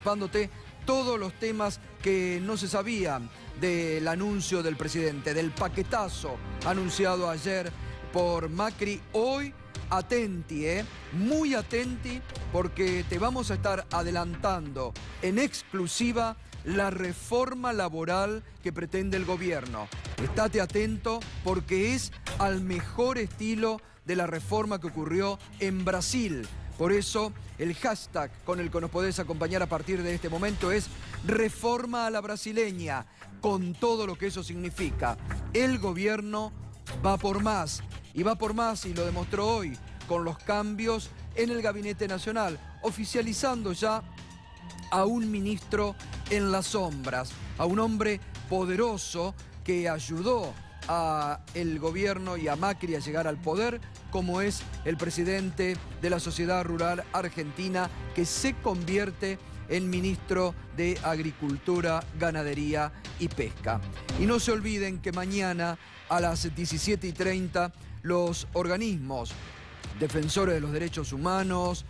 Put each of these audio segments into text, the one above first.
Anticipándote todos los temas que no se sabían del anuncio del presidente, del paquetazo anunciado ayer por Macri. Hoy, atenti, muy atenti, porque te vamos a estar adelantando en exclusiva la reforma laboral que pretende el gobierno. Estate atento porque es al mejor estilo de la reforma que ocurrió en Brasil. Por eso, el hashtag con el que nos podés acompañar a partir de este momento es Reforma a la Brasileña, con todo lo que eso significa. El gobierno va por más, y lo demostró hoy con los cambios en el Gabinete Nacional, oficializando ya a un ministro en las sombras, a un hombre poderoso que ayudó a el gobierno y a Macri a llegar al poder, como es el presidente de la Sociedad Rural Argentina, que se convierte en ministro de Agricultura, Ganadería y Pesca. Y no se olviden que mañana a las 17:30 los organismos defensores de los derechos humanos,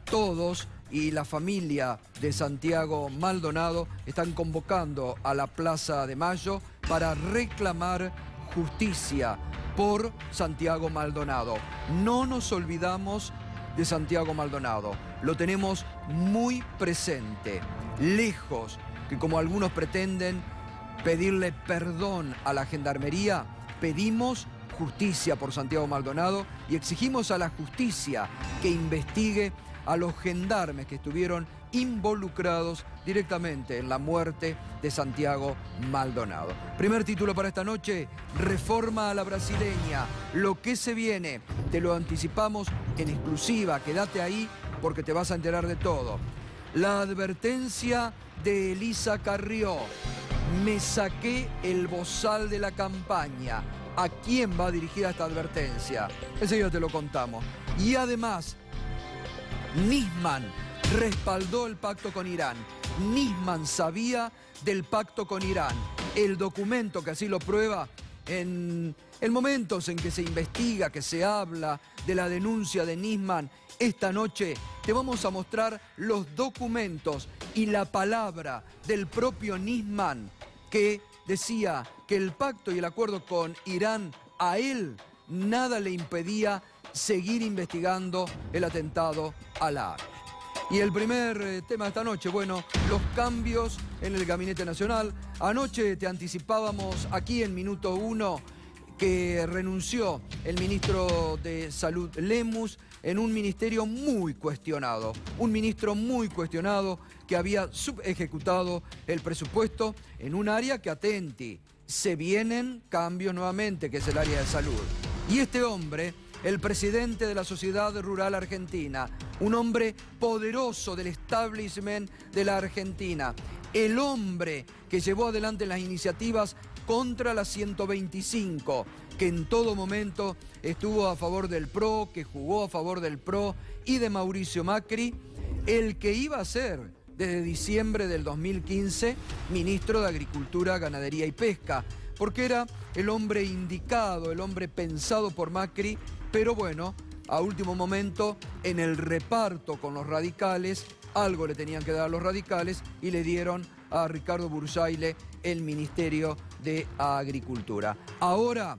todos, y la familia de Santiago Maldonado están convocando a la Plaza de Mayo para reclamar justicia por Santiago Maldonado. No nos olvidamos de Santiago Maldonado, lo tenemos muy presente, lejos que, como algunos pretenden, pedirle perdón a la Gendarmería. Pedimos justicia por Santiago Maldonado y exigimos a la justicia que investigue a los gendarmes que estuvieron involucrados directamente en la muerte de Santiago Maldonado. Primer título para esta noche, Reforma a la Brasileña. Lo que se viene, te lo anticipamos en exclusiva, quédate ahí porque te vas a enterar de todo. La advertencia de Elisa Carrió. Me saqué el bozal de la campaña. ¿A quién va dirigida esta advertencia? Enseguida te lo contamos. Y además, Nisman respaldó el pacto con Irán. Nisman sabía del pacto con Irán. El documento que así lo prueba en momentos en que se investiga, que se habla de la denuncia de Nisman. Esta noche te vamos a mostrar los documentos y la palabra del propio Nisman, que decía que el pacto y el acuerdo con Irán, a él nada le impedía seguir investigando el atentado a la AMIA. Y el primer tema de esta noche, bueno, los cambios en el Gabinete Nacional. Anoche te anticipábamos aquí en Minuto 1 que renunció el ministro de Salud Lemus en un ministerio muy cuestionado. Un ministro muy cuestionado que había subejecutado el presupuesto en un área que, atenti, se vienen cambios nuevamente, que es el área de salud. Y este hombre, el presidente de la Sociedad Rural Argentina, un hombre poderoso del establishment de la Argentina, el hombre que llevó adelante las iniciativas contra la 125, que en todo momento estuvo a favor del PRO, que jugó a favor del PRO y de Mauricio Macri, el que iba a ser desde diciembre del 2015 ministro de Agricultura, Ganadería y Pesca, porque era el hombre indicado, el hombre pensado por Macri, pero bueno, a último momento, en el reparto con los radicales, algo le tenían que dar a los radicales y le dieron a Ricardo Bursaile el Ministerio de Agricultura. Ahora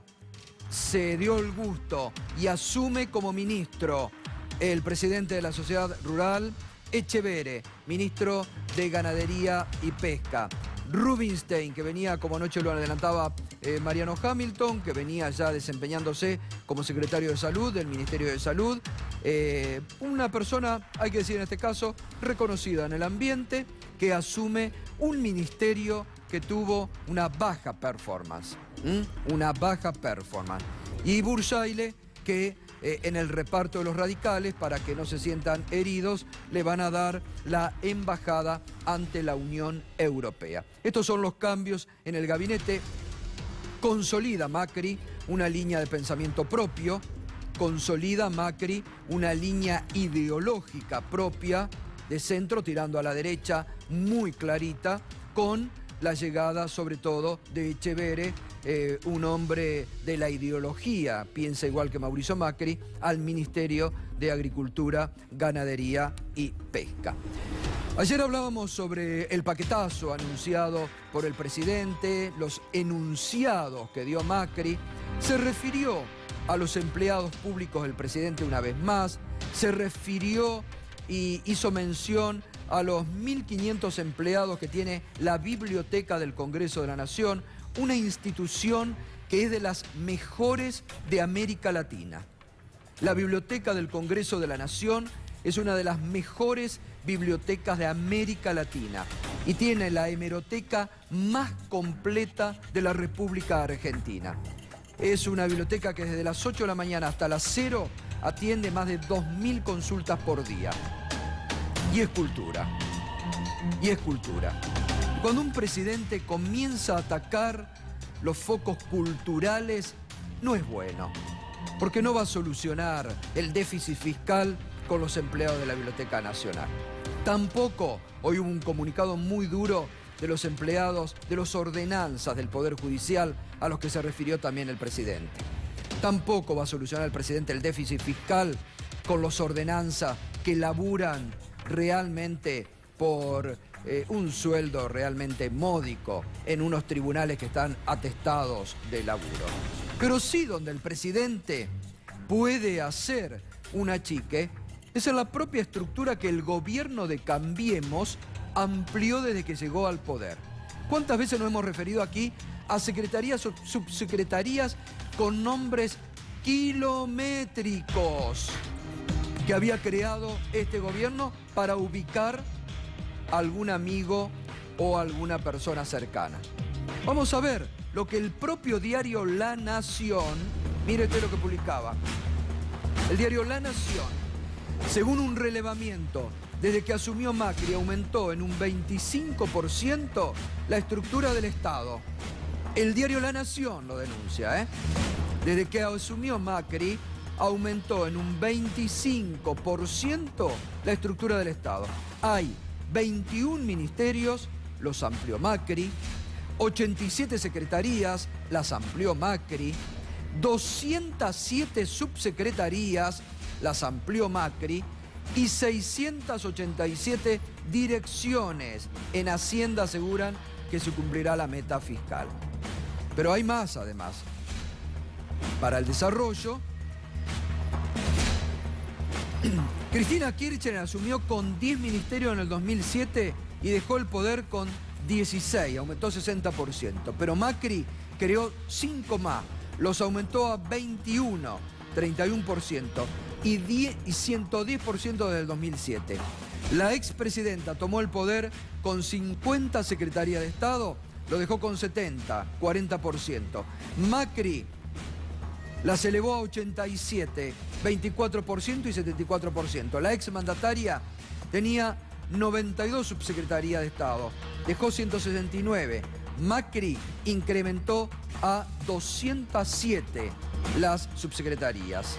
se dio el gusto y asume como ministro el presidente de la Sociedad Rural, Echeverre, ministro de Ganadería y Pesca. Rubinstein, que venía, como anoche lo adelantaba Mariano Hamilton, que venía ya desempeñándose como secretario de Salud del Ministerio de Salud. Una persona, hay que decir en este caso, reconocida en el ambiente, que asume un ministerio que tuvo una baja performance. Una baja performance. Y Bursaile, que en el reparto de los radicales, para que no se sientan heridos, le van a dar la embajada ante la Unión Europea. Estos son los cambios en el gabinete. Consolida Macri una línea de pensamiento propio, consolida Macri una línea ideológica propia, de centro tirando a la derecha, muy clarita, con la llegada sobre todo de Echeverre, un hombre de la ideología, piensa igual que Mauricio Macri, al Ministerio de Agricultura, Ganadería y Pesca. Ayer hablábamos sobre el paquetazo anunciado por el presidente, los enunciados que dio Macri. Se refirió a los empleados públicos del presidente una vez más, se refirió y hizo mención a los 1.500 empleados que tiene la Biblioteca del Congreso de la Nación, una institución que es de las mejores de América Latina. La Biblioteca del Congreso de la Nación es una de las mejores bibliotecas de América Latina y tiene la hemeroteca más completa de la República Argentina. Es una biblioteca que desde las 8 de la mañana hasta las 0 atiende más de 2.000 consultas por día. Y es cultura. Y es cultura. Cuando un presidente comienza a atacar los focos culturales, no es bueno, porque no va a solucionar el déficit fiscal con los empleados de la Biblioteca Nacional. Tampoco, hoy hubo un comunicado muy duro de los empleados de las ordenanzas del Poder Judicial a los que se refirió también el presidente. Tampoco va a solucionar el presidente el déficit fiscal con los ordenanzas que laburan realmente por un sueldo realmente módico en unos tribunales que están atestados de laburo. Pero sí donde el presidente puede hacer un achique es en la propia estructura que el gobierno de Cambiemos amplió desde que llegó al poder. ¿Cuántas veces nos hemos referido aquí a secretarías o subsecretarías con nombres kilométricos que había creado este gobierno para ubicar a algún amigo o alguna persona cercana? Vamos a ver lo que el propio diario La Nación, mire usted lo que publicaba. El diario La Nación, según un relevamiento, desde que asumió Macri aumentó en un 25% la estructura del Estado. El diario La Nación lo denuncia, ¿eh? Desde que asumió Macri aumentó en un 25% la estructura del Estado. Hay 21 ministerios, los amplió Macri, 87 secretarías, las amplió Macri, 207 subsecretarías, las amplió Macri, y 687 direcciones. En Hacienda aseguran que se cumplirá la meta fiscal. Pero hay más, además. Para el desarrollo, Cristina Kirchner asumió con 10 ministerios en el 2007 y dejó el poder con 16, aumentó 60%. Pero Macri creó 5 más, los aumentó a 21, 31%. Y 110% desde el 2007. La expresidenta tomó el poder con 50 secretarías de Estado, lo dejó con 70, 40%. Macri las elevó a 87, 24% y 74%. La exmandataria tenía 92 subsecretarías de Estado, dejó 169. Macri incrementó a 207 las subsecretarías.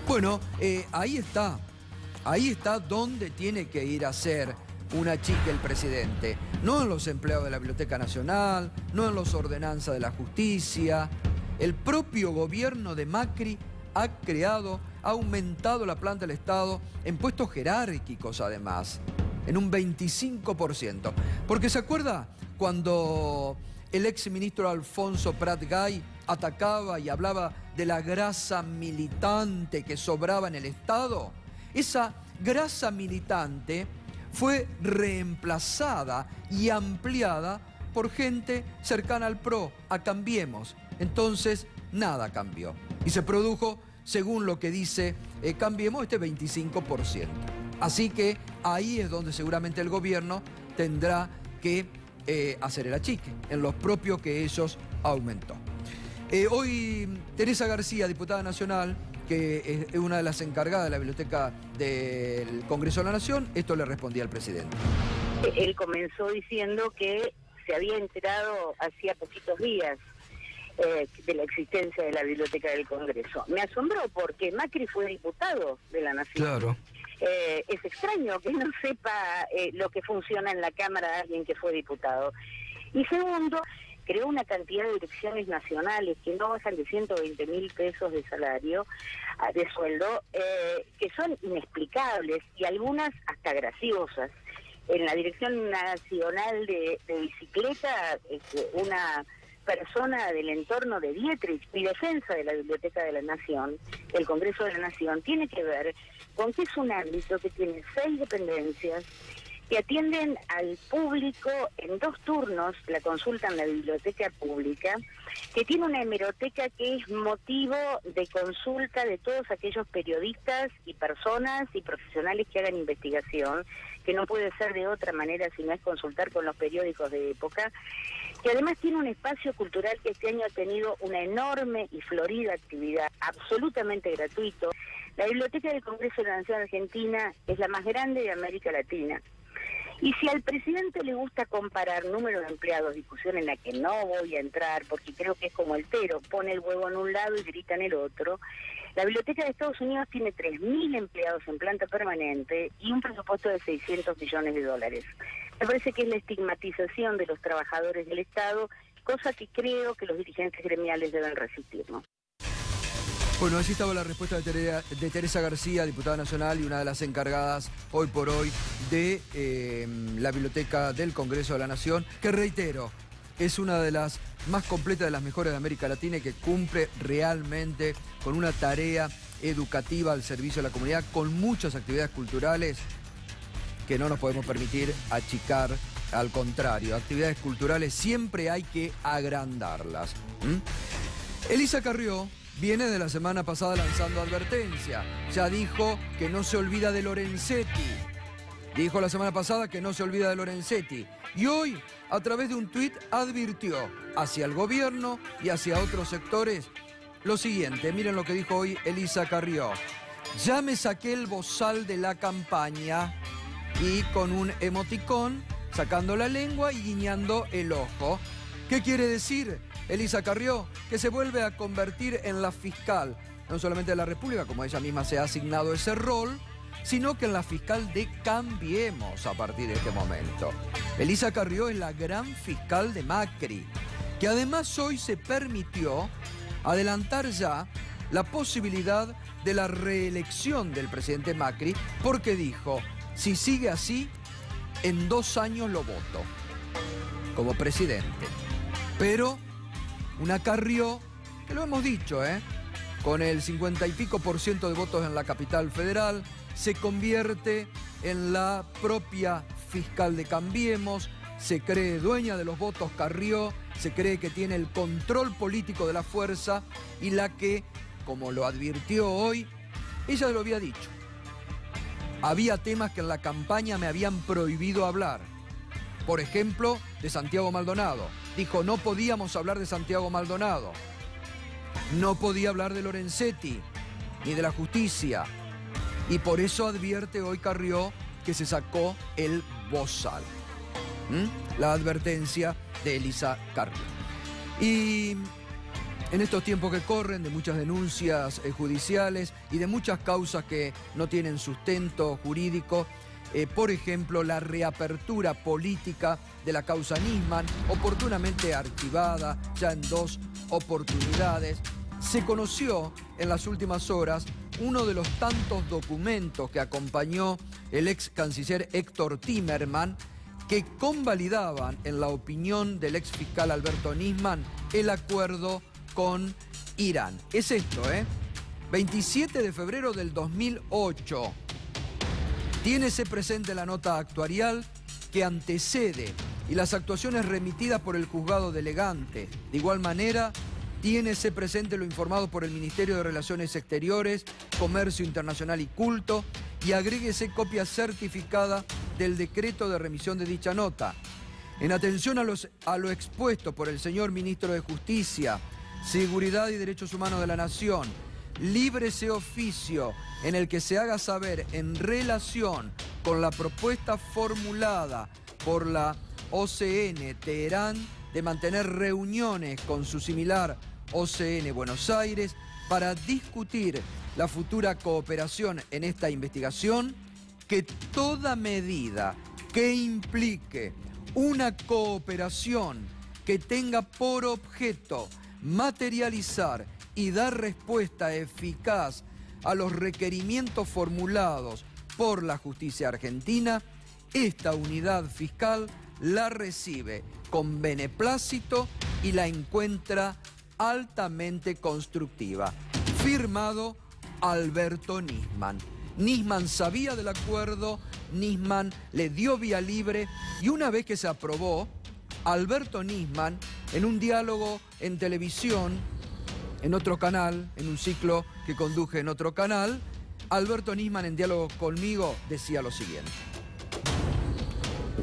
Bueno, ahí está donde tiene que ir a hacer un achique el presidente. No en los empleados de la Biblioteca Nacional, no en las ordenanzas de la justicia. El propio gobierno de Macri ha aumentado la planta del Estado en puestos jerárquicos además, en un 25%. Porque ¿se acuerda cuando el exministro Alfonso Prat Gay atacaba y hablaba de la grasa militante que sobraba en el Estado? Esa grasa militante fue reemplazada y ampliada por gente cercana al PRO, a Cambiemos. Entonces, nada cambió. Y se produjo, según lo que dice Cambiemos, este 25%. Así que ahí es donde seguramente el gobierno tendrá que hacer el achique, en los propios que ellos aumentó. Hoy Teresa García, diputada nacional, que es una de las encargadas de la Biblioteca del Congreso de la Nación, esto le respondía al presidente. Él comenzó diciendo que se había enterado hacía poquitos días de la existencia de la Biblioteca del Congreso. Me asombró porque Macri fue diputado de la Nación. Claro. Es extraño que no sepa lo que funciona en la Cámara de alguien que fue diputado. Y segundo, creó una cantidad de direcciones nacionales que no bajan de 120.000 pesos de salario, de sueldo, que son inexplicables y algunas hasta graciosas. En la Dirección Nacional de Bicicleta, una persona del entorno de Dietrich, mi defensa de la Biblioteca de la Nación, del Congreso de la Nación, tiene que ver con que es un ámbito que tiene 6 dependencias que atienden al público en 2 turnos, la consulta en la biblioteca pública, que tiene una hemeroteca que es motivo de consulta de todos aquellos periodistas y personas y profesionales que hagan investigación, que no puede ser de otra manera si no es consultar con los periódicos de época, que además tiene un espacio cultural que este año ha tenido una enorme y florida actividad, absolutamente gratuito. La Biblioteca del Congreso de la Nación Argentina es la más grande de América Latina. Y si al presidente le gusta comparar número de empleados, discusión en la que no voy a entrar, porque creo que es como el tero, pone el huevo en un lado y grita en el otro, la Biblioteca de Estados Unidos tiene 3.000 empleados en planta permanente y un presupuesto de $600 millones. Me parece que es la estigmatización de los trabajadores del Estado, cosa que creo que los dirigentes gremiales deben resistir, ¿no? Bueno, allí estaba la respuesta de Teresa García, diputada nacional y una de las encargadas hoy por hoy de la Biblioteca del Congreso de la Nación, que reitero, es una de las más completas, de las mejores de América Latina y que cumple realmente con una tarea educativa al servicio de la comunidad, con muchas actividades culturales que no nos podemos permitir achicar. Al contrario, actividades culturales siempre hay que agrandarlas. Elisa Carrió viene de la semana pasada lanzando advertencia. Ya dijo que no se olvida de Lorenzetti. Dijo la semana pasada que no se olvida de Lorenzetti. Y hoy, a través de un tuit, advirtió hacia el gobierno y hacia otros sectores lo siguiente. Miren lo que dijo hoy Elisa Carrió. Ya me saqué el bozal de la campaña, y con un emoticón sacando la lengua y guiñando el ojo. ¿Qué quiere decir Elisa Carrió? Que se vuelve a convertir en la fiscal, no solamente de la República, como ella misma se ha asignado ese rol, sino que en la fiscal de Cambiemos a partir de este momento. Elisa Carrió es la gran fiscal de Macri, que además hoy se permitió adelantar ya la posibilidad de la reelección del presidente Macri, porque dijo, si sigue así, en 2 años lo voto como presidente. Pero una Carrió, que lo hemos dicho, con el 50 y pico % de votos en la capital federal, se convierte en la propia fiscal de Cambiemos, se cree dueña de los votos Carrió, se cree que tiene el control político de la fuerza y la que, como lo advirtió hoy, ella lo había dicho. Había temas que en la campaña me habían prohibido hablar. Por ejemplo, de Santiago Maldonado. Dijo, no podíamos hablar de Santiago Maldonado. No podía hablar de Lorenzetti, ni de la justicia. Y por eso advierte hoy Carrió que se sacó el bozal. La advertencia de Elisa Carrió. Y en estos tiempos que corren, de muchas denuncias judiciales y de muchas causas que no tienen sustento jurídico, por ejemplo, la reapertura política de la causa Nisman, oportunamente archivada ya en 2 oportunidades, se conoció en las últimas horas uno de los tantos documentos que acompañó el ex canciller Héctor Timerman, que convalidaban, en la opinión del ex fiscal Alberto Nisman, el acuerdo con Irán. Es esto, 27 de febrero del 2008. Tiénese presente la nota actuarial que antecede y las actuaciones remitidas por el juzgado delegante. De igual manera, tiénese presente lo informado por el Ministerio de Relaciones Exteriores, Comercio Internacional y Culto, y agréguese copia certificada del decreto de remisión de dicha nota. En atención a lo expuesto por el señor Ministro de Justicia, Seguridad y Derechos Humanos de la Nación, líbrese oficio en el que se haga saber en relación con la propuesta formulada por la OCN Teherán de mantener reuniones con su similar OCN Buenos Aires para discutir la futura cooperación en esta investigación, que toda medida que implique una cooperación que tenga por objeto materializar y dar respuesta eficaz a los requerimientos formulados por la justicia argentina, esta unidad fiscal la recibe con beneplácito y la encuentra altamente constructiva. Firmado Alberto Nisman. Nisman sabía del acuerdo, Nisman le dio vía libre y una vez que se aprobó, Alberto Nisman, en un diálogo en televisión, en otro canal, en un ciclo que conduje en otro canal, Alberto Nisman en diálogo conmigo decía lo siguiente.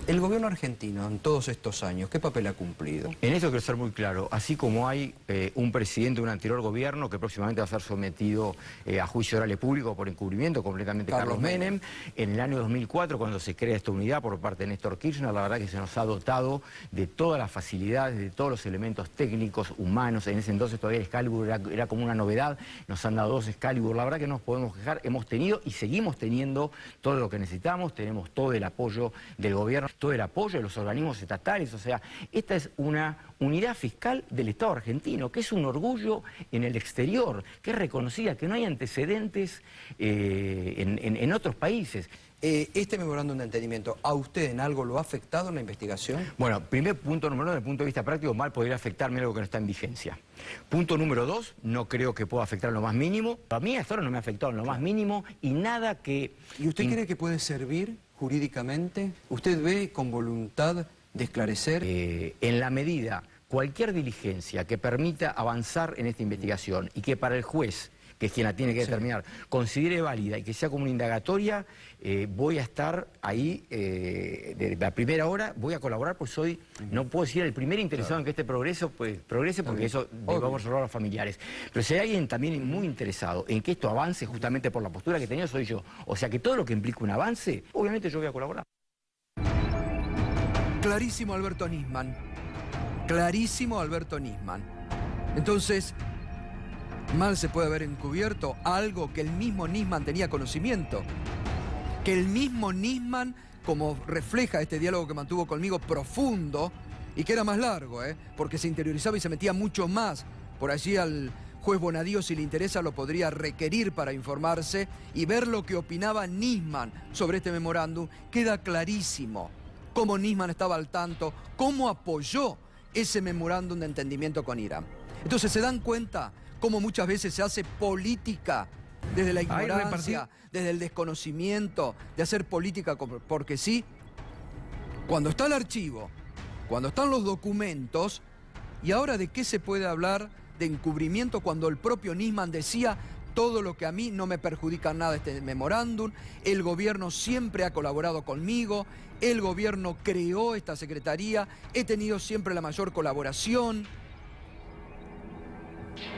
El gobierno argentino en todos estos años, ¿qué papel ha cumplido? En esto quiero ser muy claro, así como hay un presidente de un anterior gobierno que próximamente va a ser sometido a juicio oral y público por encubrimiento, completamente Carlos Menem, en el año 2004 cuando se crea esta unidad por parte de Néstor Kirchner, la verdad que se nos ha dotado de todas las facilidades, de todos los elementos técnicos, humanos. En ese entonces todavía el Excalibur era como una novedad, nos han dado 2 Excalibur, la verdad que no nos podemos quejar, hemos tenido y seguimos teniendo todo lo que necesitamos, tenemos todo el apoyo del gobierno, todo el apoyo de los organismos estatales, o sea, esta es una unidad fiscal del Estado argentino, que es un orgullo en el exterior, que es reconocida, que no hay antecedentes en otros países. ¿Este memorándum de entendimiento a usted en algo lo ha afectado en la investigación? Bueno, primer punto número 1, desde el punto de vista práctico, mal podría afectarme algo que no está en vigencia. Punto número 2, no creo que pueda afectar en lo más mínimo. A mí hasta ahora no me ha afectado en lo más mínimo y nada que... ¿Y usted cree que puede servir jurídicamente? ¿Usted ve con voluntad de esclarecer? En la medida, cualquier diligencia que permita avanzar en esta investigación y que para el juez, que es quien la tiene que determinar, considere válida y que sea como una indagatoria, voy a estar ahí de la primera hora, voy a colaborar, pues soy, no puedo decir el primer interesado en que este progrese, porque eso vamos a hablar a los familiares. Pero si hay alguien también muy interesado en que esto avance justamente por la postura que tenía, soy yo. O sea que todo lo que implica un avance, obviamente yo voy a colaborar. Clarísimo Alberto Nisman. Clarísimo Alberto Nisman. Entonces... mal se puede haber encubierto algo que el mismo Nisman tenía conocimiento. Que el mismo Nisman, como refleja este diálogo que mantuvo conmigo profundo, y que era más largo, porque se interiorizaba y se metía mucho más. Por allí al juez Bonadío, si le interesa, lo podría requerir para informarse y ver lo que opinaba Nisman sobre este memorándum. Queda clarísimo cómo Nisman estaba al tanto, cómo apoyó ese memorándum de entendimiento con Irán. Entonces se dan cuenta cómo muchas veces se hace política desde la ignorancia, desde el desconocimiento, de hacer política porque sí. Cuando está el archivo, cuando están los documentos, y ahora de qué se puede hablar de encubrimiento cuando el propio Nisman decía todo lo que a mí no me perjudica nada este memorándum, el gobierno siempre ha colaborado conmigo, el gobierno creó esta secretaría, he tenido siempre la mayor colaboración.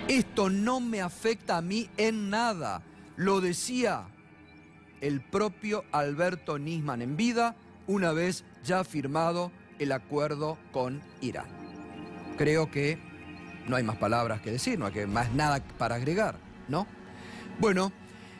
Esto no me afecta a mí en nada. Lo decía el propio Alberto Nisman en vida, una vez ya firmado el acuerdo con Irán. Creo que no hay más palabras que decir, no hay más nada para agregar, ¿no? Bueno,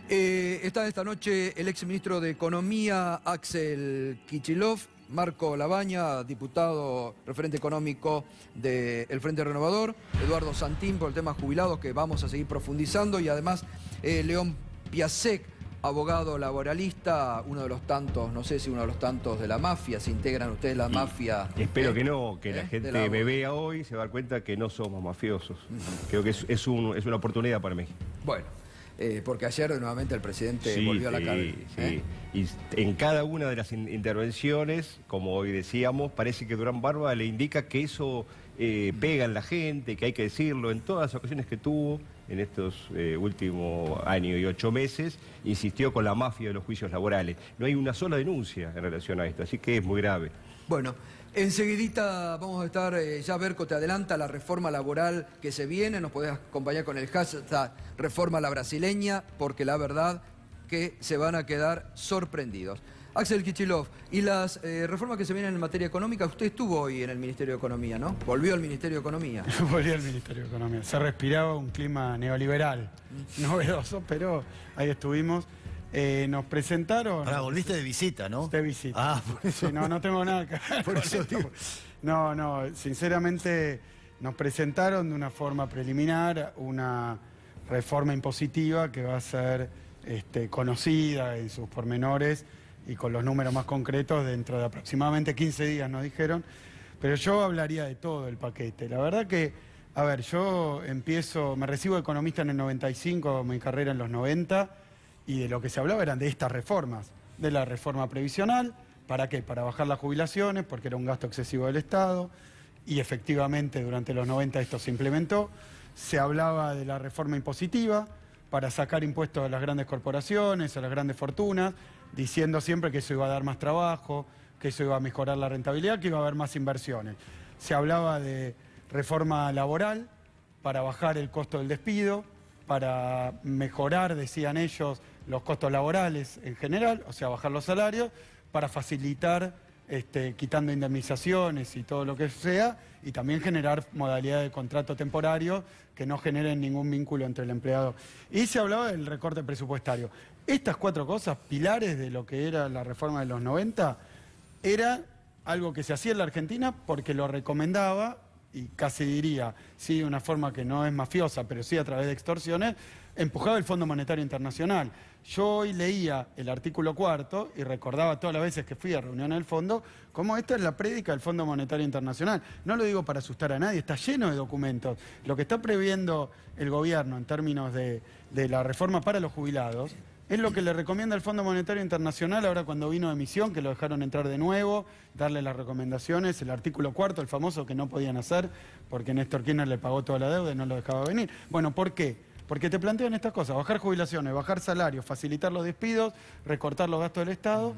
está esta noche el exministro de Economía, Axel Kicillof, Marco Labaña, diputado referente económico del Frente Renovador, Eduardo Santín por el tema jubilados que vamos a seguir profundizando y además León Piasek, abogado laboralista, uno de los tantos, no sé si uno de los tantos de la mafia, ¿se integran ustedes la mafia? Espero que no, que la gente me vea hoy y se va a dar cuenta que no somos mafiosos. Creo que es una oportunidad para México. Bueno. Porque ayer nuevamente el presidente volvió a la carga. Sí. Y en cada una de las intervenciones, como hoy decíamos, parece que Durán Barba le indica que eso pega en la gente, que hay que decirlo. En todas las ocasiones que tuvo en estos últimos años y 8 meses, insistió con la mafia de los juicios laborales. No hay una sola denuncia en relación a esto, así que es muy grave. Bueno, enseguidita vamos a estar, ya Berco te adelanta la reforma laboral que se viene, nos podés acompañar con el hashtag Reforma la Brasileña, porque la verdad que se van a quedar sorprendidos. Axel Kicillof, y las reformas que se vienen en materia económica, usted estuvo hoy en el Ministerio de Economía, ¿no? Volvió al Ministerio de Economía. Volví al Ministerio de Economía. Se respiraba un clima neoliberal, novedoso, pero ahí estuvimos. Nos presentaron... Ahora volviste de visita, ¿no? De visita. Ah, por eso. Sí, no tengo nada que ver. Por eso digo. No, sinceramente nos presentaron de una forma preliminar una reforma impositiva que va a ser conocida en sus pormenores y con los números más concretos dentro de aproximadamente 15 días, nos dijeron. Pero yo hablaría de todo el paquete. La verdad que, a ver, yo me recibo de economista en el 95, mi carrera en los 90, y de lo que se hablaba eran de estas reformas, de la reforma previsional. ¿Para qué? Para bajar las jubilaciones, porque era un gasto excesivo del Estado, y efectivamente durante los 90 esto se implementó. Se hablaba de la reforma impositiva, para sacar impuestos a las grandes corporaciones, a las grandes fortunas, diciendo siempre que eso iba a dar más trabajo, que eso iba a mejorar la rentabilidad, que iba a haber más inversiones. Se hablaba de reforma laboral, para bajar el costo del despido, para mejorar, decían ellos, los costos laborales en general, o sea, bajar los salarios, para facilitar, quitando indemnizaciones y todo lo que sea, y también generar modalidades de contrato temporario que no generen ningún vínculo entre el empleado. Y se hablaba del recorte presupuestario. Estas 4 cosas, pilares de lo que era la reforma de los 90, era algo que se hacía en la Argentina porque lo recomendaba, y casi diría, sí, de una forma que no es mafiosa, pero sí a través de extorsiones, empujaba el Fondo Monetario Internacional. Yo hoy leía el artículo 4 y recordaba todas las veces que fui a reuniones del Fondo, como esta es la prédica del Fondo Monetario Internacional. No lo digo para asustar a nadie, está lleno de documentos. Lo que está previendo el gobierno en términos de la reforma para los jubilados es lo que le recomienda el Fondo Monetario Internacional ahora cuando vino de misión, que lo dejaron entrar de nuevo, darle las recomendaciones, el artículo 4, el famoso que no podían hacer porque Néstor Kirchner le pagó toda la deuda y no lo dejaba venir. Bueno, ¿por qué? Porque te plantean estas cosas, bajar jubilaciones, bajar salarios, facilitar los despidos, recortar los gastos del Estado.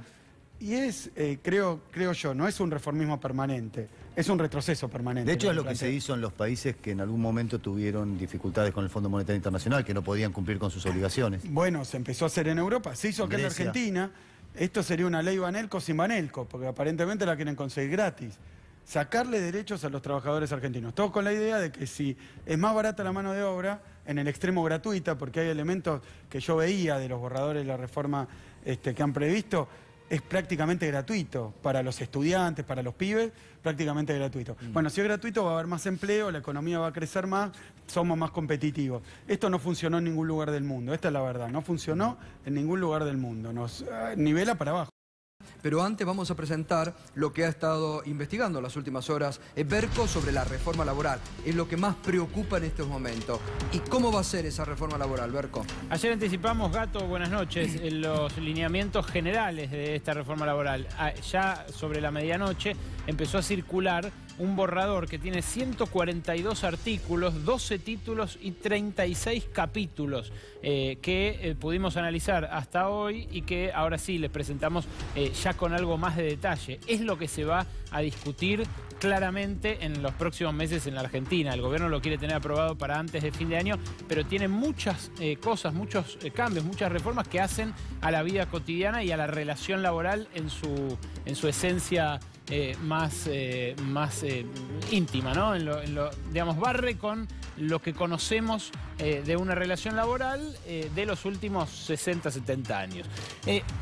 Y es, creo yo, no es un reformismo permanente, es un retroceso permanente. De hecho, es lo que se hizo en los países que en algún momento tuvieron dificultades con el Fondo Monetario Internacional, que no podían cumplir con sus obligaciones. Bueno, se empezó a hacer en Europa, se hizo acá en la Argentina. Esto sería una ley Banelco sin Banelco, porque aparentemente la quieren conseguir gratis. Sacarle derechos a los trabajadores argentinos. Todo con la idea de que si es más barata la mano de obra, en el extremo gratuita, porque hay elementos que yo veía de los borradores de la reforma que han previsto, es prácticamente gratuito para los estudiantes, para los pibes, prácticamente gratuito. Bueno, si es gratuito va a haber más empleo, la economía va a crecer más, somos más competitivos. Esto no funcionó en ningún lugar del mundo, esta es la verdad, no funcionó en ningún lugar del mundo, nos nivela para abajo. Pero antes vamos a presentar lo que ha estado investigando en las últimas horas Berco sobre la reforma laboral. Es lo que más preocupa en estos momentos. ¿Y cómo va a ser esa reforma laboral, Berco? Ayer anticipamos, Gato, buenas noches, los lineamientos generales de esta reforma laboral. Ya sobre la medianoche empezó a circular un borrador que tiene 142 artículos, 12 títulos y 36 capítulos que pudimos analizar hasta hoy y que ahora sí les presentamos ya con algo más de detalle. Es lo que se va a discutir claramente en los próximos meses en la Argentina. El gobierno lo quiere tener aprobado para antes de fin de año, pero tiene muchas cosas, muchos cambios, muchas reformas que hacen a la vida cotidiana y a la relación laboral en su esencia más íntima, ¿no? Digamos, barre con lo que conocemos de una relación laboral de los últimos 60, 70 años.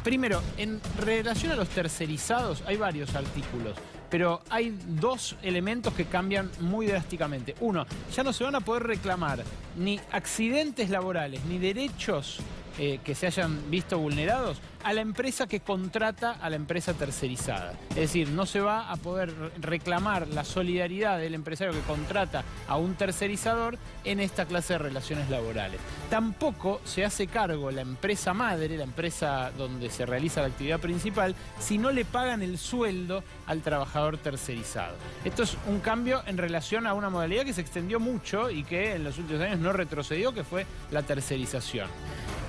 Primero, en relación a los tercerizados, hay varios artículos, pero hay 2 elementos que cambian muy drásticamente. Uno, ya no se van a poder reclamar ni accidentes laborales, ni derechos que se hayan visto vulnerados a la empresa que contrata a la empresa tercerizada. Es decir, no se va a poder reclamar la solidaridad del empresario que contrata a un tercerizador en esta clase de relaciones laborales. Tampoco se hace cargo la empresa madre, la empresa donde se realiza la actividad principal, si no le pagan el sueldo al trabajador tercerizado. Esto es un cambio en relación a una modalidad que se extendió mucho y que en los últimos años no retrocedió, que fue la tercerización.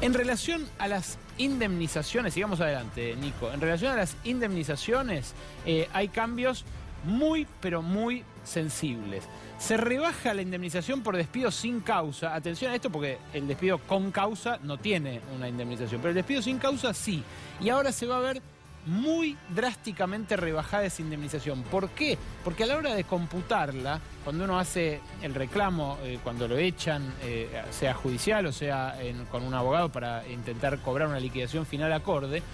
En relación a las indemnizaciones, sigamos adelante, Nico. En relación a las indemnizaciones, hay cambios muy, pero muy sensibles. Se rebaja la indemnización por despido sin causa. Atención a esto porque el despido con causa no tiene una indemnización, pero el despido sin causa sí. Y ahora se va a ver muy drásticamente rebajada esa indemnización. ¿Por qué? Porque a la hora de computarla, cuando uno hace el reclamo, cuando lo echan, sea judicial o sea con un abogado para intentar cobrar una liquidación final acorde,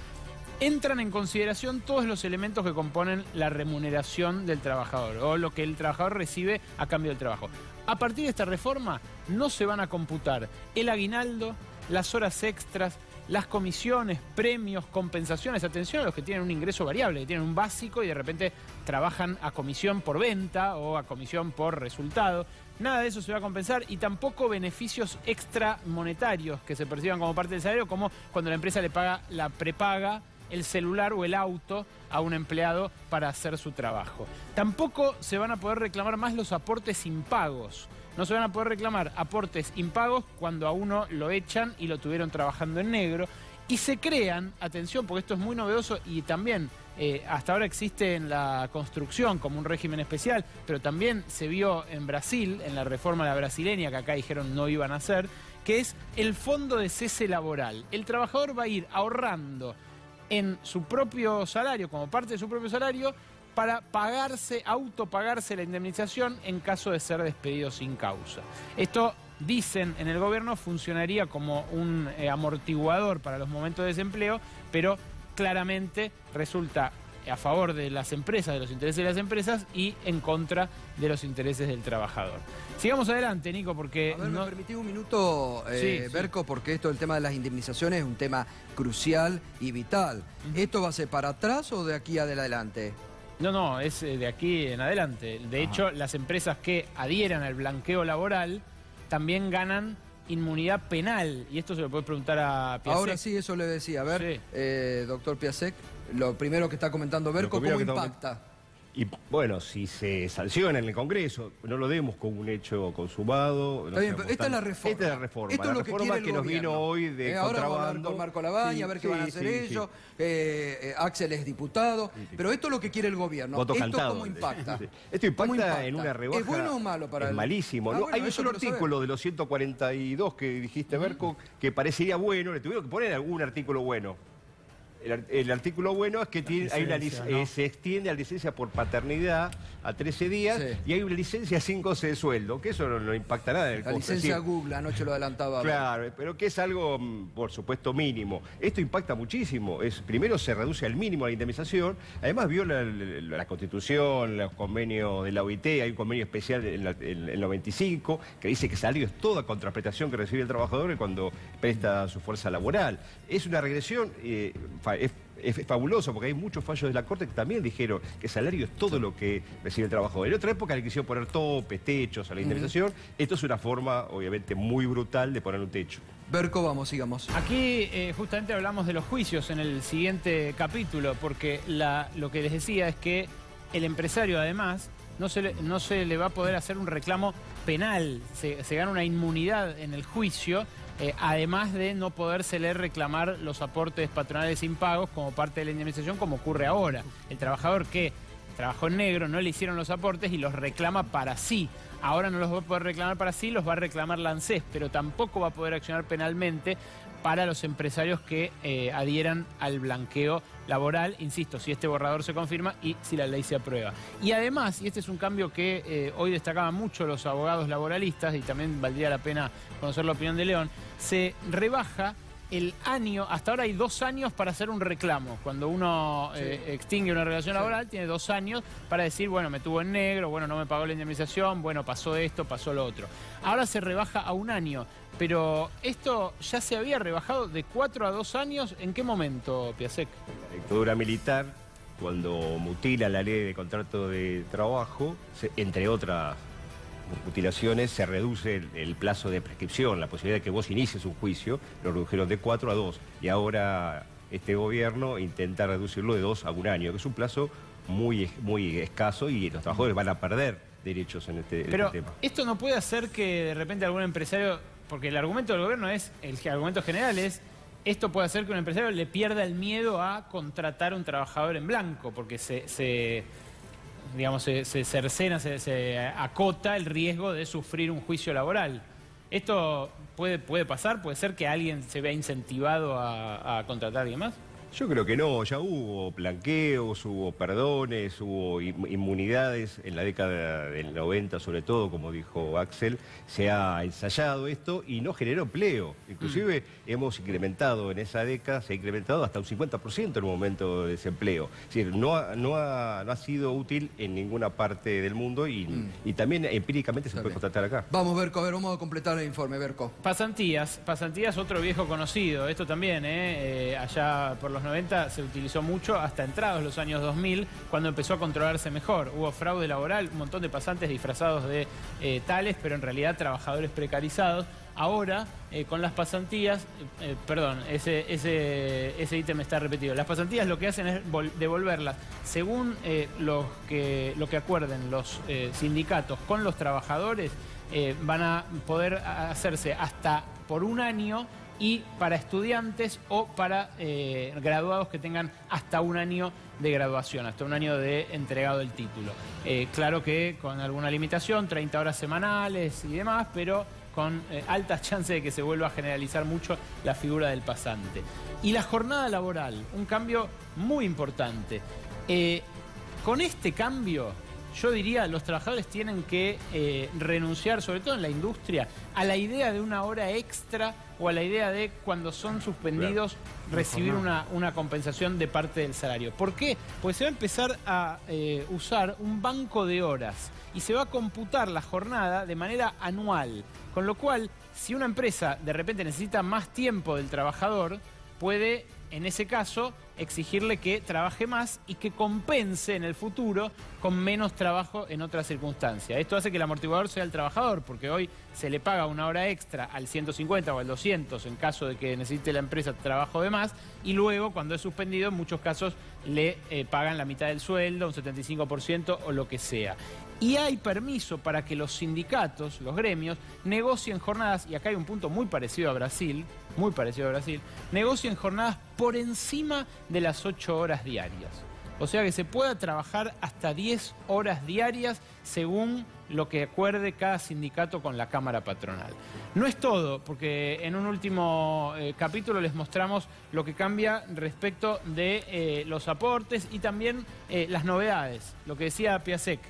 entran en consideración todos los elementos que componen la remuneración del trabajador o lo que el trabajador recibe a cambio del trabajo. A partir de esta reforma no se van a computar el aguinaldo, las horas extras, las comisiones, premios, compensaciones. Atención a los que tienen un ingreso variable, que tienen un básico y de repente trabajan a comisión por venta o a comisión por resultado. Nada de eso se va a compensar y tampoco beneficios extra monetarios que se perciban como parte del salario, como cuando la empresa le paga la prepaga, el celular o el auto a un empleado para hacer su trabajo. Tampoco se van a poder reclamar más los aportes impagos. No se van a poder reclamar aportes impagos cuando a uno lo echan y lo tuvieron trabajando en negro. Y se crean, atención, porque esto es muy novedoso y también hasta ahora existe en la construcción como un régimen especial, pero también se vio en Brasil, en la reforma de la brasileña, que acá dijeron no iban a hacer, que es el fondo de cese laboral. El trabajador va a ir ahorrando en su propio salario, como parte de su propio salario, para autopagarse la indemnización en caso de ser despedido sin causa. Esto, dicen en el gobierno, funcionaría como un amortiguador para los momentos de desempleo, pero claramente resulta a favor de las empresas, de los intereses de las empresas y en contra de los intereses del trabajador. Sigamos adelante, Nico, porque... A ver, me permití un minuto, Berco, porque esto del tema de las indemnizaciones es un tema crucial y vital. ¿Esto va a ser para atrás o de aquí adelante? No, es de aquí en adelante. De hecho, las empresas que adhieran al blanqueo laboral también ganan inmunidad penal. Y esto se lo puede preguntar a Piasek. Ahora sí, eso le decía. A ver, doctor Piasek, lo primero que está comentando Berco, ¿cómo impacta? Y bueno, si se sanciona en el Congreso, no lo demos como un hecho consumado. Está bien, pero esta es la reforma. Esta es la reforma. Esto es lo que quiere el que nos vino hoy de ahora contrabando. vamos a hablar con Marco Labaña, a ver qué van a hacer ellos. Axel es diputado. Pero esto es lo que quiere el gobierno. Voto ¿Esto cantado. cómo impacta? Esto impacta en una rebaja. ¿Es bueno o malo para es malísimo. Bueno, hay un solo artículo de los 142 que dijiste, Berco, que parecería bueno. Le tuvieron que poner algún artículo bueno. El artículo bueno es que se extiende a licencia por paternidad a 13 días y hay una licencia sin goce de sueldo, que eso no impacta nada en el costo. La licencia Google, anoche lo adelantaba. Claro, pero que es algo, por supuesto, mínimo. Esto impacta muchísimo. Primero se reduce al mínimo la indemnización, además viola la Constitución, los convenios de la OIT, hay un convenio especial en el 95 que dice que salario es toda contraprestación que recibe el trabajador cuando presta su fuerza laboral. Es una regresión... Es fabuloso porque hay muchos fallos de la Corte que también dijeron que salario es todo lo que recibe el trabajador. En otra época le quisieron poner topes, techos a la indemnización. Esto es una forma, obviamente, muy brutal de poner un techo. Berco, vamos, sigamos. Aquí justamente hablamos de los juicios en el siguiente capítulo, porque lo que les decía es que el empresario, además, no se le va a poder hacer un reclamo penal. Se gana una inmunidad en el juicio, además de no podérsele reclamar los aportes patronales impagos como parte de la indemnización, como ocurre ahora. El trabajador que trabajó en negro, no le hicieron los aportes y los reclama para sí. Ahora no los va a poder reclamar para sí, los va a reclamar la ANSES, pero tampoco va a poder accionar penalmente para los empresarios que adhieran al blanqueo laboral, insisto, si este borrador se confirma y si la ley se aprueba. Y además, y este es un cambio que hoy destacaban mucho los abogados laboralistas, y también valdría la pena conocer la opinión de León, se rebaja el año, hasta ahora hay 2 años para hacer un reclamo. Cuando uno extingue una relación laboral, tiene 2 años para decir, bueno, me tuvo en negro, bueno, no me pagó la indemnización, bueno, pasó esto, pasó lo otro. Ahora se rebaja a 1 año, pero esto ya se había rebajado de 4 a 2 años. ¿En qué momento, Piasek? La dictadura militar, cuando mutila la ley de contrato de trabajo, entre otras mutilaciones, se reduce el plazo de prescripción, la posibilidad de que vos inicies un juicio, lo redujeron de 4 a 2. Y ahora este gobierno intenta reducirlo de 2 a 1 año, que es un plazo muy escaso y los trabajadores van a perder derechos en este tema. Pero esto no puede hacer que de repente algún empresario, porque el argumento del gobierno el argumento general es, esto puede hacer que un empresario le pierda el miedo a contratar a un trabajador en blanco, porque se cercena, se acota el riesgo de sufrir un juicio laboral. ¿Esto puede pasar? ¿Puede ser que alguien se vea incentivado a contratar a alguien más? Yo creo que no, ya hubo blanqueos, hubo perdones, hubo inmunidades en la década del 90 sobre todo, como dijo Axel, se ha ensayado esto y no generó empleo. Inclusive hemos incrementado en esa década, se ha incrementado hasta un 50% el momento de desempleo. Es decir, no ha sido útil en ninguna parte del mundo y también empíricamente se puede constatar acá. Vamos, Berco, a ver, vamos a completar el informe, Berco. Pasantías, otro viejo conocido, esto también, allá por los 90 se utilizó mucho, hasta entrados los años 2000, cuando empezó a controlarse mejor. Hubo fraude laboral, un montón de pasantes disfrazados de tales, pero en realidad trabajadores precarizados. Ahora, con las pasantías, perdón, ese ítem está repetido. Las pasantías lo que hacen es devolverlas según lo que acuerden los sindicatos con los trabajadores. Van a poder hacerse hasta por un año y para estudiantes o para graduados que tengan hasta un año de graduación, hasta un año de entregado del título. Claro que con alguna limitación, 30 horas semanales y demás, pero con altas chances de que se vuelva a generalizar mucho la figura del pasante. Y la jornada laboral, un cambio muy importante. Con este cambio, yo diría, los trabajadores tienen que renunciar, sobre todo en la industria, a la idea de una hora extra o a la idea de cuando son suspendidos recibir una compensación de parte del salario. ¿Por qué? Porque se va a empezar a usar un banco de horas y se va a computar la jornada de manera anual. Con lo cual, si una empresa de repente necesita más tiempo del trabajador, puede, en ese caso, exigirle que trabaje más y que compense en el futuro con menos trabajo en otras circunstancias. Esto hace que el amortiguador sea el trabajador, porque hoy se le paga una hora extra al 150 o al 200 en caso de que necesite la empresa trabajo de más, y luego, cuando es suspendido, en muchos casos le pagan la mitad del sueldo, un 75% o lo que sea. Y hay permiso para que los sindicatos, los gremios, negocien jornadas, y acá hay un punto muy parecido a Brasil, negocien jornadas por encima de las 8 horas diarias. O sea que se pueda trabajar hasta 10 horas diarias según lo que acuerde cada sindicato con la Cámara Patronal. No es todo, porque en un último capítulo les mostramos lo que cambia respecto de los aportes y también las novedades, lo que decía Piasek.